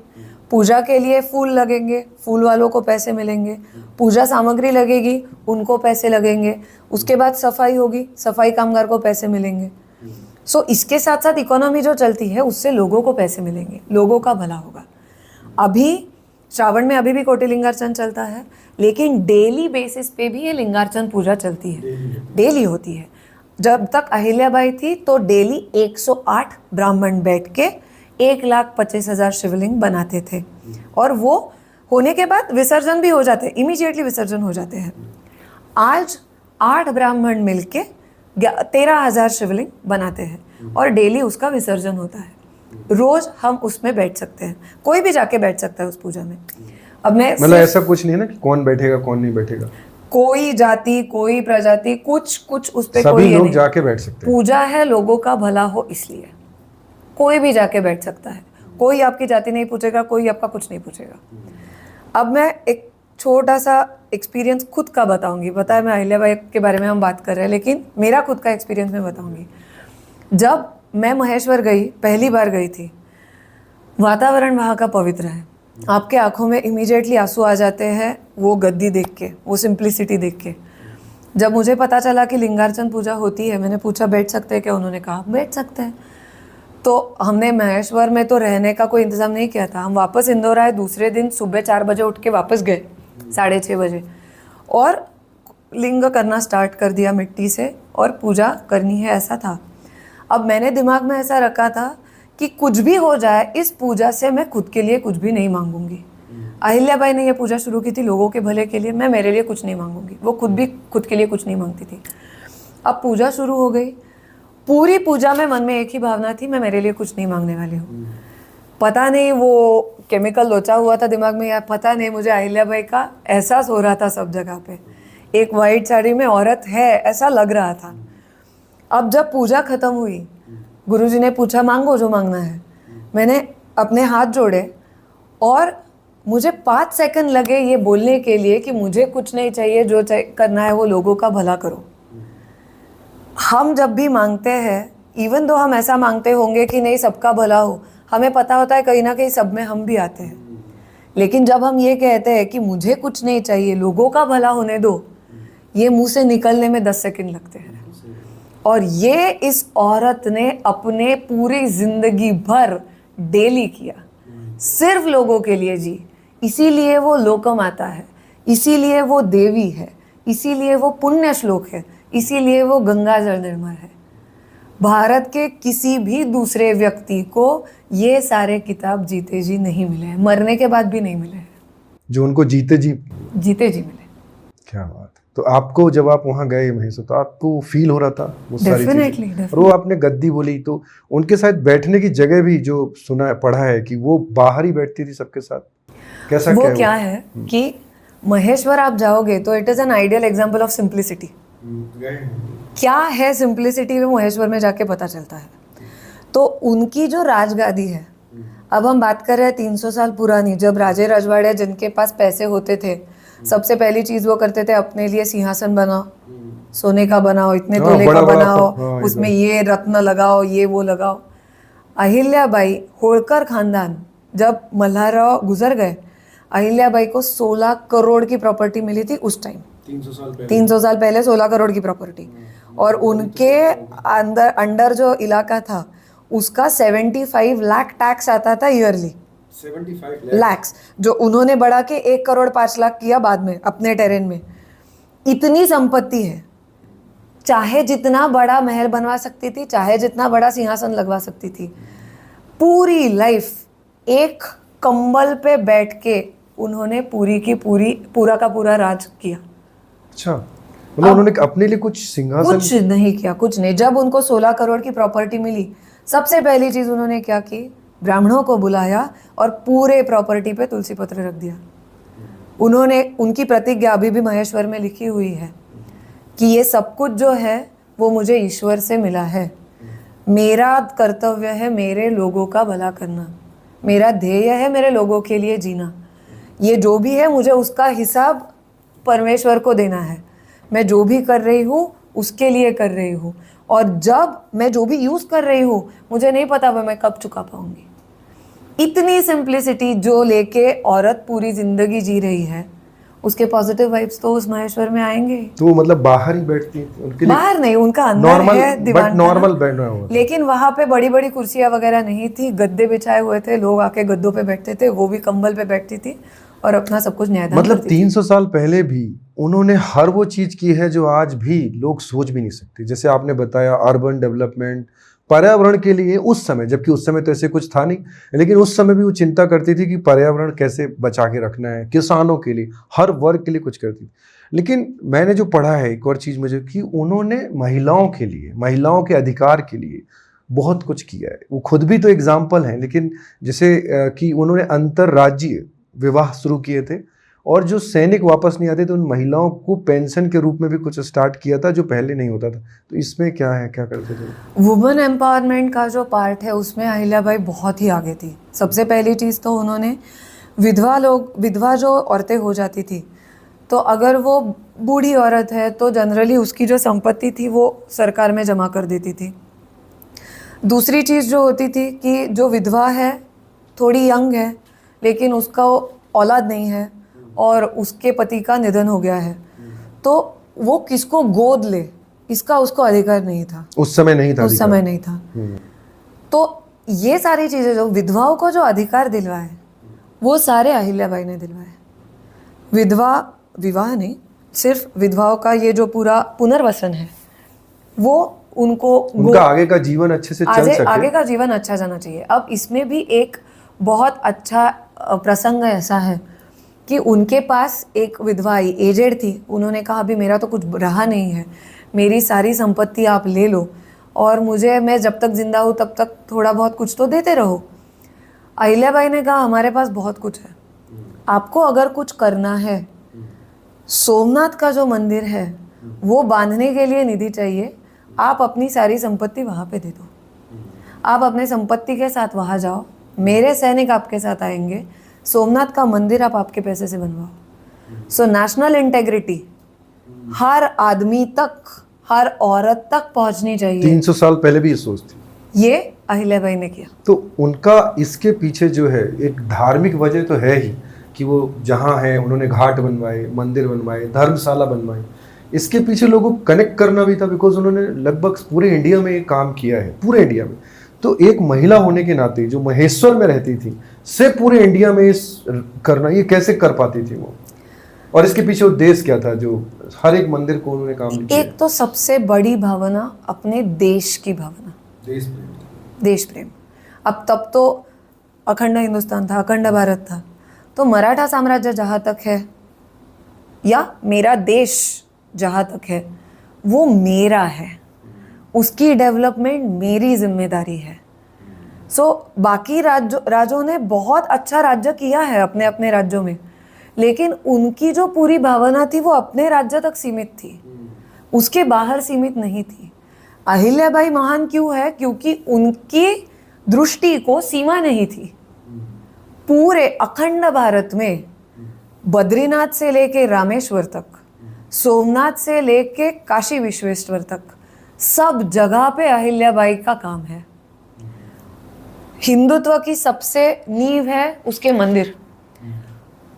पूजा के लिए फूल लगेंगे, फूल वालों को पैसे मिलेंगे। पूजा सामग्री लगेगी, उनको पैसे लगेंगे। उसके बाद सफाई होगी, सफाई कामगार को पैसे मिलेंगे। सो इसके साथ साथ इकोनॉमी जो चलती है उससे लोगों को पैसे मिलेंगे, लोगों का भला होगा। अभी श्रावण में अभी भी कोटि लिंगार्चन चलता है, लेकिन डेली बेसिस पे भी ये लिंगार्चन पूजा चलती है, डेली होती है। जब तक अहिल्याबाई थी तो डेली 108 ब्राह्मण बैठ के 1,25,000 शिवलिंग बनाते थे, और वो होने के बाद विसर्जन भी हो जाते हैं, इमीडिएटली विसर्जन हो जाते हैं। आज 8 ब्राह्मण मिलके 13,000 शिवलिंग बनाते हैं और डेली उसका विसर्जन होता है। रोज हम उसमें बैठ सकते हैं, कोई भी जाके बैठ सकता है उस पूजा में। अब मैं मतलब ऐसा कुछ नहीं है ना कि कौन बैठेगा कौन नहीं बैठेगा, कोई जाति कोई प्रजाति कुछ उस पे कोई सभी लोग नहीं। जाके बैठ सकते हैं। पूजा है लोगों का भला हो, इसलिए कोई भी जाके बैठ सकता है। कोई आपकी जाति नहीं पूछेगा, कोई आपका कुछ नहीं पूछेगा। अब मैं एक छोटा सा एक्सपीरियंस खुद का बताऊंगी। पता है मैं अहिल्याबाई के बारे में हम बात कर रहे हैं, लेकिन मेरा खुद का एक्सपीरियंस मैं बताऊंगी। जब मैं महेश्वर गई, पहली बार गई थी, वातावरण वहाँ का पवित्र है। आपके आंखों में इमीडिएटली आंसू आ जाते हैं वो गद्दी देख के, वो सिंप्लिसिटी देख के। जब मुझे पता चला कि लिंगार्चन पूजा होती है, मैंने पूछा बैठ सकते हैं क्या, उन्होंने कहा बैठ सकते हैं। तो हमने महेश्वर में तो रहने का कोई इंतज़ाम नहीं किया था। हम वापस इंदौर आए, दूसरे दिन सुबह 4 बजे उठ के वापस गए 6:30 बजे, और लिंग करना स्टार्ट कर दिया मिट्टी से, और पूजा करनी है, ऐसा था। अब मैंने दिमाग में ऐसा रखा था कि कुछ भी हो जाए इस पूजा से मैं खुद के लिए कुछ भी नहीं मांगूंगी। अहिल्याबाई ने यह पूजा शुरू की थी लोगों के भले के लिए, मैं मेरे लिए कुछ नहीं मांगूंगी। वो खुद भी खुद के लिए कुछ नहीं मांगती थी। अब पूजा शुरू हो गई, पूरी पूजा में मन में एक ही भावना थी, मैं मेरे लिए कुछ नहीं मांगने वाली हूँ। पता नहीं वो केमिकल लोचा हुआ था दिमाग में, या पता नहीं, मुझे अहिल्याबाई का एहसास हो रहा था सब जगह पे। एक वाइट साड़ी में औरत है ऐसा लग रहा था। अब जब पूजा खत्म हुई, गुरुजी ने पूछा मांगो जो मांगना है। मैंने अपने हाथ जोड़े और मुझे 5 सेकंड लगे ये बोलने के लिए कि मुझे कुछ नहीं चाहिए, जो करना है वो लोगों का भला करो। हम जब भी मांगते हैं, इवन दो हम ऐसा मांगते होंगे कि नहीं सबका भला हो, हमें पता होता है कहीं ना कहीं सब में हम भी आते हैं। लेकिन जब हम ये कहते हैं कि मुझे कुछ नहीं चाहिए, लोगों का भला होने दो, ये मुंह से निकलने में 10 सेकंड लगते हैं। और ये इस औरत ने अपने पूरी जिंदगी भर डेली किया, सिर्फ लोगों के लिए जी। इसीलिए वो लोकमाता है, इसीलिए वो देवी है, इसीलिए वो पुण्य श्लोक है, इसीलिए वो गंगा जल निर्मल है। भारत के किसी भी दूसरे व्यक्ति को ये सारे किताब जीते जी नहीं मिले हैं, मरने के बाद भी नहीं मिले हैं, जो उनको जीते जी मिले। क्या बात। तो आपको जब आप वहाँ गए महेश्वर, तो आपको फील हो रहा था वो सारी चीजें? और वो आपने गद्दी बोली, तो उनके साथ बैठने की जगह भी जो सुना पढ़ा है कि वो बाहर ही बैठती थी सबके साथ, कैसा वो क्या है कि महेश्वर आप जाओगे तो it is an ideal example of simplicity. क्या है सिंप्लिसिटी में महेश्वर में जाके पता चलता है। तो उनकी जो राजगादी है, अब हम बात कर रहे हैं 300 साल पुरानी, जब राजे रजवाड़े जिनके पास पैसे होते थे, सबसे पहली चीज वो करते थे अपने लिए सिंहासन बनाओ, सोने का बनाओ, इतने तोले का बनाओ, उसमें ये रत्न लगाओ, ये वो लगाओ। अहिल्याबाई होळकर खानदान, जब मल्हारराव गुजर गए, अहिल्याबाई को 16 करोड़ की प्रॉपर्टी मिली थी उस टाइम, 300 साल पहले 16 करोड़ की प्रॉपर्टी। और उनके अंडर जो इलाका था उसका 75 लाख टैक्स आता था ईयरली, 75 लाख, जो उन्होंने बढ़ा के 1 करोड़ 5 लाख किया बाद में अपने टेरेन में। इतनी संपत्ति है, चाहे जितना बड़ा महल बनवा सकती थी, चाहे जितना बड़ा सिंहासन लगवा सकती थी। पूरी लाइफ एक कंबल पे बैठ के उन्होंने पूरा का पूरा राज किया। अच्छा, मतलब उन्होंने अपने लिए कुछ सिंहासन कुछ नहीं किया, कुछ नहीं। जब उनको 16 करोड़ की प्रॉपर्टी मिली, सबसे पहली चीज उन्होंने क्या की, ब्राह्मणों को बुलाया और पूरे प्रॉपर्टी पे तुलसी पत्र रख दिया। उन्होंने, उनकी प्रतिज्ञा अभी भी महेश्वर में लिखी हुई है कि ये सब कुछ जो है वो मुझे ईश्वर से मिला है, मेरा कर्तव्य है मेरे लोगों का भला करना, मेरा ध्येय है मेरे लोगों के लिए जीना, ये जो भी है मुझे उसका हिसाब परमेश्वर को देना है, मैं जो भी कर रही हूँ उसके लिए कर रही हूँ, और जब मैं जो भी यूज़ कर रही हूँ मुझे नहीं पता मैं कब चुका पाऊंगी। इतनी सिंप्लिसिटी जो लेके औरत पूरी जिंदगी जी रही है, उसके पॉजिटिव वाइब्स तो उस महेश्वर में आएंगे। तो मतलब बाहर ही बैठती थी उनके लिए, बाहर नहीं, उनका अंदर नॉर्मल, है बट दीवान नॉर्मल बैठना हुआ था। लेकिन वहां पे बड़ी बड़ी कुर्सियां वगैरह नहीं थी, गद्दे बिछाए हुए थे, लोग आके गद्दों पे बैठते थे, वो भी कंबल पे बैठती थी और अपना सब कुछ न्यायदान मतलब करती थी। 300 साल पहले भी उन्होंने हर वो चीज की है जो आज भी लोग सोच भी नहीं सकते। जैसे आपने बताया अर्बन डेवलपमेंट, पर्यावरण के लिए उस समय, जबकि उस समय तो ऐसे कुछ था नहीं, लेकिन उस समय भी वो चिंता करती थी कि पर्यावरण कैसे बचा के रखना है, किसानों के लिए, हर वर्ग के लिए कुछ करती थी। लेकिन मैंने जो पढ़ा है एक और चीज मुझे, कि उन्होंने महिलाओं के लिए, महिलाओं के अधिकार के लिए बहुत कुछ किया है। वो खुद भी तो एग्जाम्पल हैं, लेकिन जैसे कि उन्होंने अंतर्राज्यीय विवाह शुरू किए थे, और जो सैनिक वापस नहीं आते तो उन महिलाओं को पेंशन के रूप में भी कुछ स्टार्ट किया था जो पहले नहीं होता था। तो इसमें क्या है, क्या करते थे? वुमेन एम्पावरमेंट का जो पार्ट है उसमें अहिल्याबाई बहुत ही आगे थी। सबसे पहली चीज़ तो उन्होंने विधवा जो औरतें हो जाती थी, तो अगर वो बूढ़ी औरत है तो जनरली उसकी जो संपत्ति थी वो सरकार में जमा कर देती थी। दूसरी चीज़ जो होती थी कि जो विधवा है, थोड़ी यंग है, लेकिन उसका औलाद नहीं है और उसके पति का निधन हो गया है, तो वो किसको गोद ले इसका उसको अधिकार नहीं था। उस समय नहीं था, उस समय नहीं था। तो ये सारी चीज़ें जो विधवाओं को जो अधिकार दिलवाए वो सारे अहिल्याबाई ने दिलवाए। विवाह नहीं, सिर्फ विधवाओं का ये जो पूरा पुनर्वसन है वो उनका आगे का जीवन अच्छे से चल सके, आगे का जीवन अच्छा जाना चाहिए। अब इसमें भी एक बहुत अच्छा प्रसंग ऐसा है कि उनके पास एक विधवा आई, एजेड थी, उन्होंने कहा अभी मेरा तो कुछ रहा नहीं है, मेरी सारी संपत्ति आप ले लो और मैं जब तक जिंदा हूँ तब तक थोड़ा बहुत कुछ तो देते रहो। अहिल्याबाई ने कहा हमारे पास बहुत कुछ है, आपको अगर कुछ करना है, सोमनाथ का जो मंदिर है वो बांधने के लिए निधि चाहिए, आप अपनी सारी संपत्ति वहाँ पे दे दो, आप अपने संपत्ति के साथ वहाँ जाओ, मेरे सैनिक आपके साथ आएंगे, सोमनाथ का मंदिर आप आपके पैसे से बनवाओ। सो नेशनल इंटेग्रिटी हर आदमी तक, हर औरत तक पहुंचनी चाहिए। 300 साल पहले भी ये सोच थी, ये अहिल्याबाई ने किया। तो उनका इसके पीछे जो है एक धार्मिक वजह तो है ही, कि वो जहाँ है उन्होंने घाट बनवाए, मंदिर बनवाए, धर्मशाला बनवाए। इसके पीछे लोगों को कनेक्ट करना भी था, बिकॉज उन्होंने लगभग पूरे इंडिया में ये काम किया है, पूरे इंडिया में। तो एक महिला होने के नाते जो महेश्वर में रहती थी से पूरे इंडिया में करना, ये कैसे कर पाती थी वो, और इसके पीछे उद्देश्य क्या था जो हर एक मंदिर को उन्होंने काम किया? एक तो सबसे बड़ी भावना अपने देश की भावना, देश प्रेम। अब तब तो अखंड हिंदुस्तान था, अखंड भारत था, तो मराठा साम्राज्य जहाँ तक है या मेरा देश जहाँ तक है वो मेरा है, उसकी डेवलपमेंट मेरी जिम्मेदारी है। सो बाकी राज्यों ने बहुत अच्छा राज्य किया है अपने अपने राज्यों में, लेकिन उनकी जो पूरी भावना थी वो अपने राज्य तक सीमित थी, उसके बाहर सीमित नहीं थी। अहिल्याबाई महान क्यों है? क्योंकि उनकी दृष्टि को सीमा नहीं थी। पूरे अखंड भारत में बद्रीनाथ से लेके रामेश्वर तक, सोमनाथ से लेके काशी विश्वेश्वर तक, सब जगह पे अहिल्याबाई का काम है। हिंदुत्व की सबसे नींव है उसके मंदिर।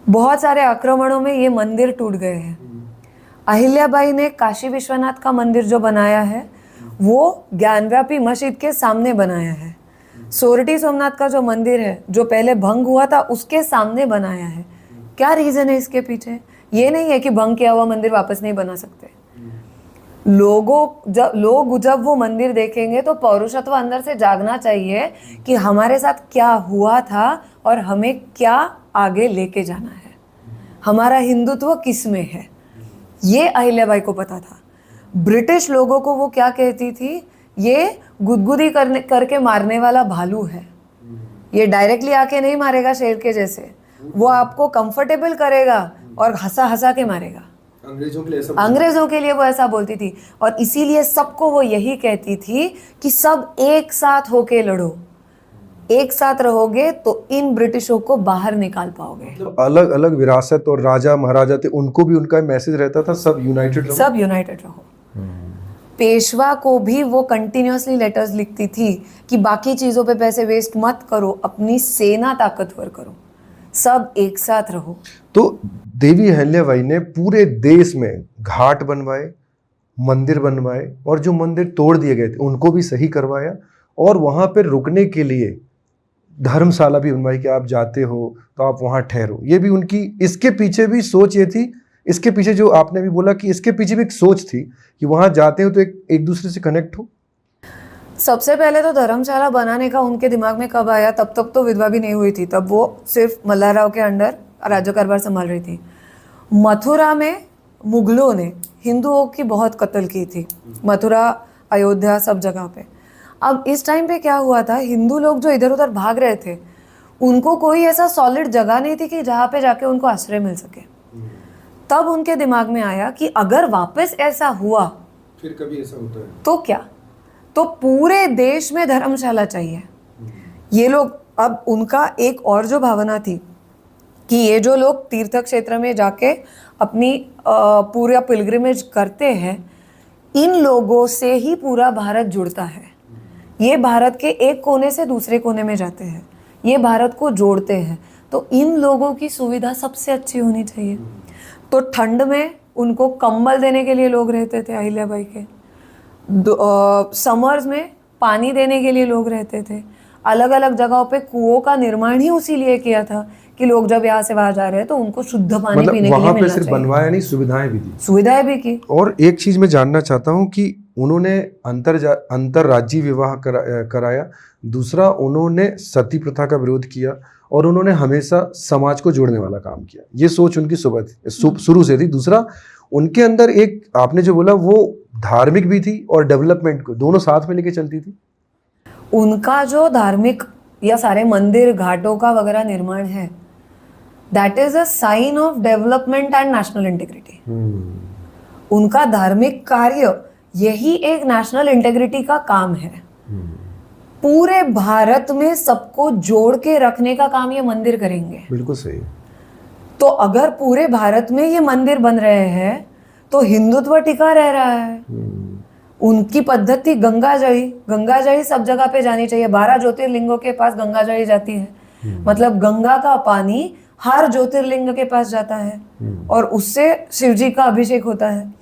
बहुत सारे आक्रमणों में ये मंदिर टूट गए हैं। अहिल्याबाई ने काशी विश्वनाथ का मंदिर जो बनाया है वो ज्ञानव्यापी मस्जिद के सामने बनाया है। सोरठी सोमनाथ का जो मंदिर है जो पहले भंग हुआ था उसके सामने बनाया है। क्या रीजन है इसके पीछे? ये नहीं है कि भंग किया हुआ मंदिर वापस नहीं बना सकते। लोग जब वो मंदिर देखेंगे तो पौरुषत्व अंदर से जागना चाहिए कि हमारे साथ क्या हुआ था और हमें क्या आगे लेके जाना है, हमारा हिंदुत्व किस में है। ये अहिल्याबाई को पता था। ब्रिटिश लोगों को वो क्या कहती थी, ये गुदगुदी करके मारने वाला भालू है, ये डायरेक्टली आके नहीं मारेगा शेर के जैसे, वो आपको कंफर्टेबल करेगा और हंसा हंसा के मारेगा। अंग्रेजों के लिए वो ऐसा बोलती थी, और इसीलिए सबको वो यही कहती थी कि सब एक साथ होके लड़ो, एक साथ रहोगे तो इन ब्रिटिशों को बाहर निकाल पाओगे। मतलब अलग अलग विरासत और राजा महाराजा थे, उनको भी उनका मैसेज रहता था, सब यूनाइटेड रहो, सब यूनाइटेड रहो। पेशवा को भी वो कंटिन्यूअसली लेटर्स लिखती थी कि बाकी चीजों पे पैसे वेस्ट मत करो, अपनी सेना ताकतवर करो, सब एक साथ रहो। तो देवी अहिल्याबाई ने पूरे देश में घाट बनवाए, मंदिर बनवाए, और जो मंदिर तोड़ दिए गए थे उनको भी सही करवाया, और वहां पर रुकने के लिए धर्मशाला भी बनवाई कि आप जाते हो तो आप वहां ठहरो। ये भी उनकी, इसके पीछे भी सोच ये थी, इसके पीछे जो आपने भी बोला कि इसके पीछे भी एक सोच थी कि वहां जाते हो तो एक दूसरे से कनेक्ट हो। सबसे पहले तो धर्मशाला बनाने का उनके दिमाग में कब आया, तब तो विधवा भी नहीं हुई थी, तब वो सिर्फ मल्हारराव के अंडर राज्य कारभार संभाल रही थी। मथुरा में मुगलों ने हिंदुओं की बहुत कत्ल की थी, मथुरा, अयोध्या, सब जगह पे। अब इस टाइम पे क्या हुआ था, हिंदू लोग जो इधर उधर भाग रहे थे, उनको कोई ऐसा सॉलिड जगह नहीं थी कि जहाँ पे जाके उनको आश्रय मिल सके। तब उनके दिमाग में आया कि अगर वापस ऐसा हुआ, फिर कभी ऐसा होता है तो क्या, तो पूरे देश में धर्मशाला चाहिए। ये लोग, अब उनका एक और जो भावना थी कि ये जो लोग तीर्थ क्षेत्र में जाके अपनी पूरा पिलग्रिमेज करते हैं, इन लोगों से ही पूरा भारत जुड़ता है। ये भारत के एक कोने से दूसरे कोने में जाते हैं, ये भारत को जोड़ते हैं, तो इन लोगों की सुविधा सबसे अच्छी होनी चाहिए। तो ठंड में उनको कंबल देने के लिए लोग रहते थे अहिल्याबाई के, समर्स में पानी देने के लिए लोग रहते थे। अलग अलग जगहों पे कुओं का निर्माण ही उसी लिए किया था कि लोग जब यहाँ से बाहर जा रहे हैं तो उनको शुद्ध पानी मतलब पीने के लिए वहां पे मिलना सिर्फ चाहिए। बनवाया नहीं, सुविधाएं भी दी, सुविधाएं भी की। और एक चीज मैं जानना चाहता हूं कि उन्होंने अंतरराज्यीय विवाह कराया, दूसरा उन्होंने सती प्रथा का विरोध किया, और उन्होंने हमेशा समाज को जोड़ने वाला काम किया। ये सोच उनकी शुरू से थी। दूसरा, उनके अंदर एक, आपने जो बोला, वो धार्मिक भी थी और डेवलपमेंट को दोनों साथ में लेके चलती थी। उनका जो धार्मिक या सारे मंदिर घाटों का वगैरह निर्माण है, that is a sign of development and national integrity. उनका धार्मिक कार्य यही एक नेशनल इंटीग्रिटी का काम है। पूरे भारत में सबको जोड़ के रखने का काम ये मंदिर करेंगे। बिल्कुल सही। तो अगर पूरे भारत में ये मंदिर बन रहे हैं तो हिंदुत्व टिका रह रहा है। उनकी पद्धति गंगाजळी सब जगह पे जानी चाहिए। 12 ज्योतिर्लिंगों के पास गंगाजळी जाती है, मतलब गंगा का पानी हर ज्योतिर्लिंग के पास जाता है और उससे शिव जी का अभिषेक होता है।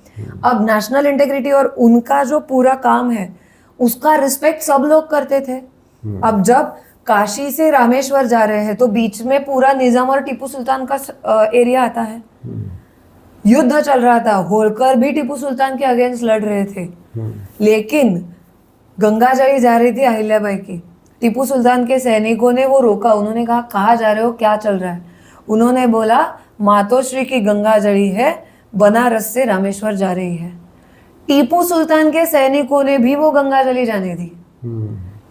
अब नेशनल इंटीग्रिटी और उनका जो पूरा काम है उसका रिस्पेक्ट सब लोग करते थे। अब जब काशी से रामेश्वर जा रहे हैं तो बीच में पूरा निजाम और टीपू सुल्तान का एरिया आता है। युद्ध चल रहा था, होलकर भी टीपू सुल्तान के अगेंस्ट लड़ रहे थे, लेकिन गंगाजळी जा रही थी अहिल्याबाई की। टीपू सुल्तान के सैनिकों ने वो रोका, उन्होंने कहा कहाँ जा रहे हो, क्या चल रहा है? उन्होंने बोला मातोश्री की गंगाजळी है, बनारस से रामेश्वर जा रही है। टीपू सुल्तान के सैनिकों ने भी वो गंगाजळी जाने दी।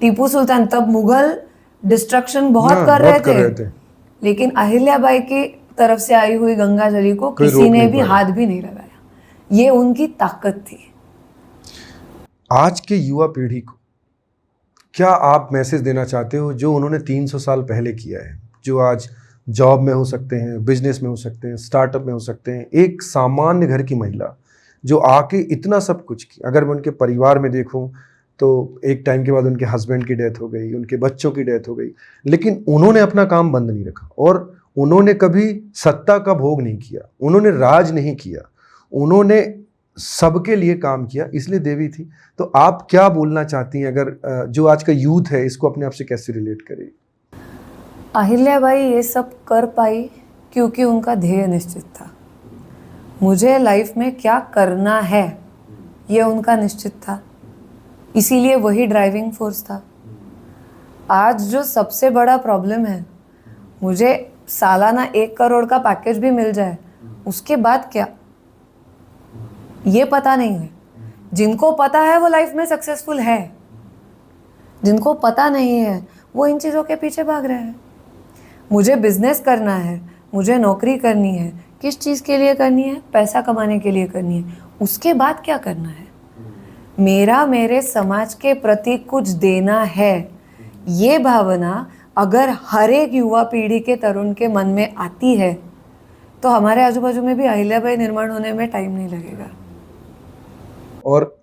टीपू सुल्तान, तब मुगल डिस्ट्रक्शन बहुत कर रहे थे, लेकिन अहिल्याबाई की तरफ से आई हुई गंगाजळी को किसी ने भी हाथ भी नहीं लगाया। ये उनकी ताकत थी। आज के युवा पीढ़ी को क्या आप मैसेज देना चाहते हो जो उन्होंने 300 साल पहले किया है, जो आज जॉब में हो सकते हैं, बिजनेस में हो सकते हैं, स्टार्टअप में हो सकते हैं, एक सामान्य घर की महिला जो आके इतना सब कुछ की। अगर मैं उनके परिवार में देखूं तो एक टाइम के बाद उनके हस्बैंड की डेथ हो गई, उनके बच्चों की डेथ हो गई, लेकिन उन्होंने अपना काम बंद नहीं रखा और उन्होंने कभी सत्ता का भोग नहीं किया, उन्होंने राज नहीं किया, उन्होंने सबके लिए काम किया, इसलिए देवी थी। तो आप क्या बोलना चाहती हैं, अगर जो आज का यूथ है इसको अपने आप से कैसे रिलेट करे? अहिल्याबाई ये सब कर पाई क्योंकि उनका ध्येय निश्चित था। मुझे लाइफ में क्या करना है ये उनका निश्चित था, इसीलिए वही ड्राइविंग फोर्स था। आज जो सबसे बड़ा प्रॉब्लम है, मुझे सालाना 1 करोड़ का पैकेज भी मिल जाए, उसके बाद क्या? ये पता नहीं है। जिनको पता है वो लाइफ में सक्सेसफुल है, जिनको पता नहीं है वो इन चीज़ों के पीछे भाग रहे हैं। मुझे बिजनेस करना है, मुझे नौकरी करनी है, किस चीज़ के लिए करनी है? पैसा कमाने के लिए करनी है। उसके बाद क्या करना है? मेरा मेरे समाज के प्रति कुछ देना है, ये भावना अगर हर एक युवा पीढ़ी के तरुण के मन में आती है तो हमारे आजू बाजू में भी अहिल्याबाई निर्माण होने में टाइम नहीं लगेगा। और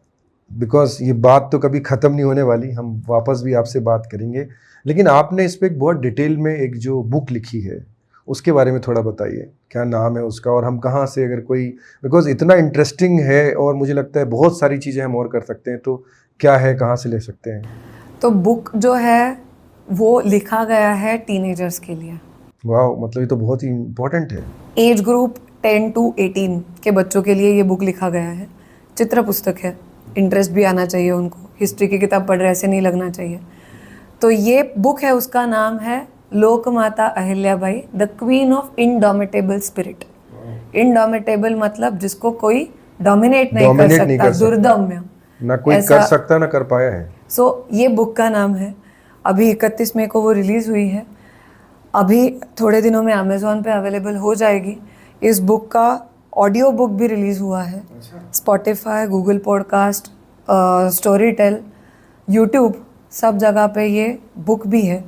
बिकॉज ये बात तो कभी ख़त्म नहीं होने वाली, हम वापस भी आपसे बात करेंगे, लेकिन आपने इस पर एक बहुत डिटेल में एक जो बुक लिखी है उसके बारे में थोड़ा बताइए, क्या नाम है उसका और हम कहाँ से, अगर कोई, बिकॉज इतना इंटरेस्टिंग है और मुझे लगता है बहुत सारी चीज़ें हम और कर सकते हैं, तो क्या है, कहाँ से ले सकते हैं? तो बुक जो है वो लिखा गया है टीनेजर्स के लिए। वाह, मतलब ये तो बहुत ही इम्पोर्टेंट है। एज ग्रुप 10 to 18 के बच्चों के लिए ये बुक लिखा गया है। चित्र पुस्तक है, इंटरेस्ट भी आना चाहिए उनको, हिस्ट्री की किताब पढ़ रहे ऐसे नहीं लगना चाहिए। तो ये बुक है, उसका नाम है Lokmata Ahilyabai, the queen of indomitable spirit. Indomitable मतलब जिसको कोई डोमिनेट नहीं कर सकता, दुर्दम्य, ना कोई कर सकता ना कर पाया है। सो ये बुक का नाम है। अभी 31 मई को वो रिलीज़ हुई है, अभी थोड़े दिनों में अमेज़ॉन पे अवेलेबल हो जाएगी। इस बुक का ऑडियो बुक भी रिलीज़ हुआ है, Spotify, Google podcast, Storytel, YouTube, सब जगह पे ये बुक भी है।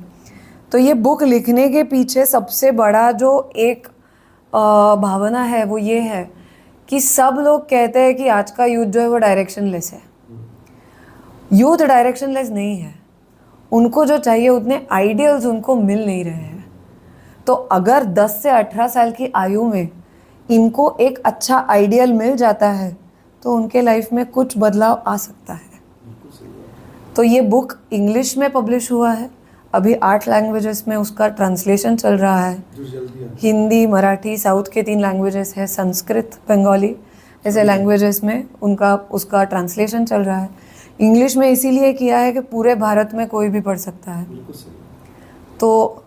तो ये बुक लिखने के पीछे सबसे बड़ा जो एक भावना है वो ये है कि सब लोग कहते हैं कि आज का यूथ जो है वो डायरेक्शनलेस है। यूथ डायरेक्शनलेस नहीं है, उनको जो चाहिए उतने आइडियल्स उनको मिल नहीं रहे हैं। तो अगर 10 से 18 साल की आयु में इनको एक अच्छा आइडियल मिल जाता है तो उनके लाइफ में कुछ बदलाव आ सकता है। तो ये बुक इंग्लिश में पब्लिश हुआ है, अभी 8 लैंग्वेजेस में उसका ट्रांसलेशन चल रहा है। हिंदी, मराठी, साउथ के 3 लैंग्वेजेस है, संस्कृत, बंगाली, ऐसे लैंग्वेजेस में उसका ट्रांसलेशन चल रहा है। इंग्लिश में इसीलिए किया है कि पूरे भारत में कोई भी पढ़ सकता है। तो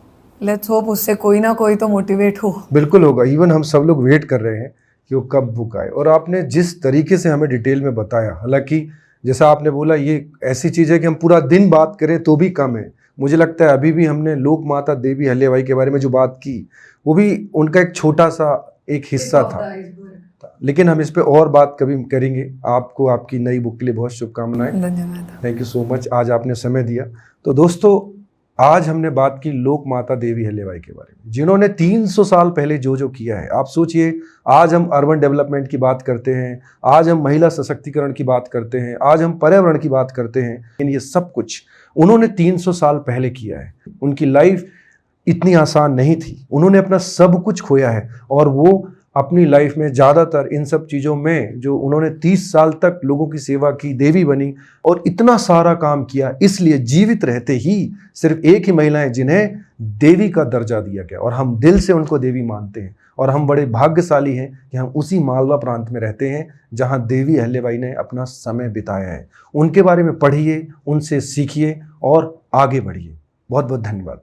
लेट्स होप उससे कोई ना कोई तो मोटिवेट हो। बिल्कुल होगा, इवन हम सब लोग वेट कर रहे हैं कि वो कब बुक आए। और आपने जिस तरीके से हमें डिटेल में बताया, हालांकि जैसा आपने बोला ये ऐसी चीज़ है कि हम पूरा दिन बात करें तो भी कम है। मुझे लगता है अभी भी हमने लोक माता देवी अहिल्याबाई के बारे में जो बात की वो भी उनका एक छोटा सा एक हिस्सा था, लेकिन हम इस पे और बात कभी करेंगे। आपको आपकी नई बुक के लिए बहुत शुभकामनाएं। धन्यवाद। थैंक यू सो मच, आज आपने समय दिया। तो दोस्तों, आज हमने बात की लोक माता देवी अहिल्याबाई के बारे में, जिन्होंने 300 साल पहले जो जो किया है। आप सोचिए, आज हम अर्बन डेवलपमेंट की बात करते हैं, आज हम महिला सशक्तिकरण की बात करते हैं, आज हम पर्यावरण की बात करते हैं, लेकिन ये सब कुछ उन्होंने 300 साल पहले किया है। उनकी लाइफ इतनी आसान नहीं थी, उन्होंने अपना सब कुछ खोया है और वो अपनी लाइफ में ज़्यादातर इन सब चीज़ों में जो उन्होंने 30 साल तक लोगों की सेवा की, देवी बनी और इतना सारा काम किया। इसलिए जीवित रहते ही सिर्फ एक ही महिला है जिन्हें देवी का दर्जा दिया गया और हम दिल से उनको देवी मानते हैं। और हम बड़े भाग्यशाली हैं कि हम उसी मालवा प्रांत में रहते हैं जहां देवी अहिल्याबाई ने अपना समय बिताया है। उनके बारे में पढ़िए, उनसे सीखिए और आगे बढ़िए। बहुत बहुत धन्यवाद।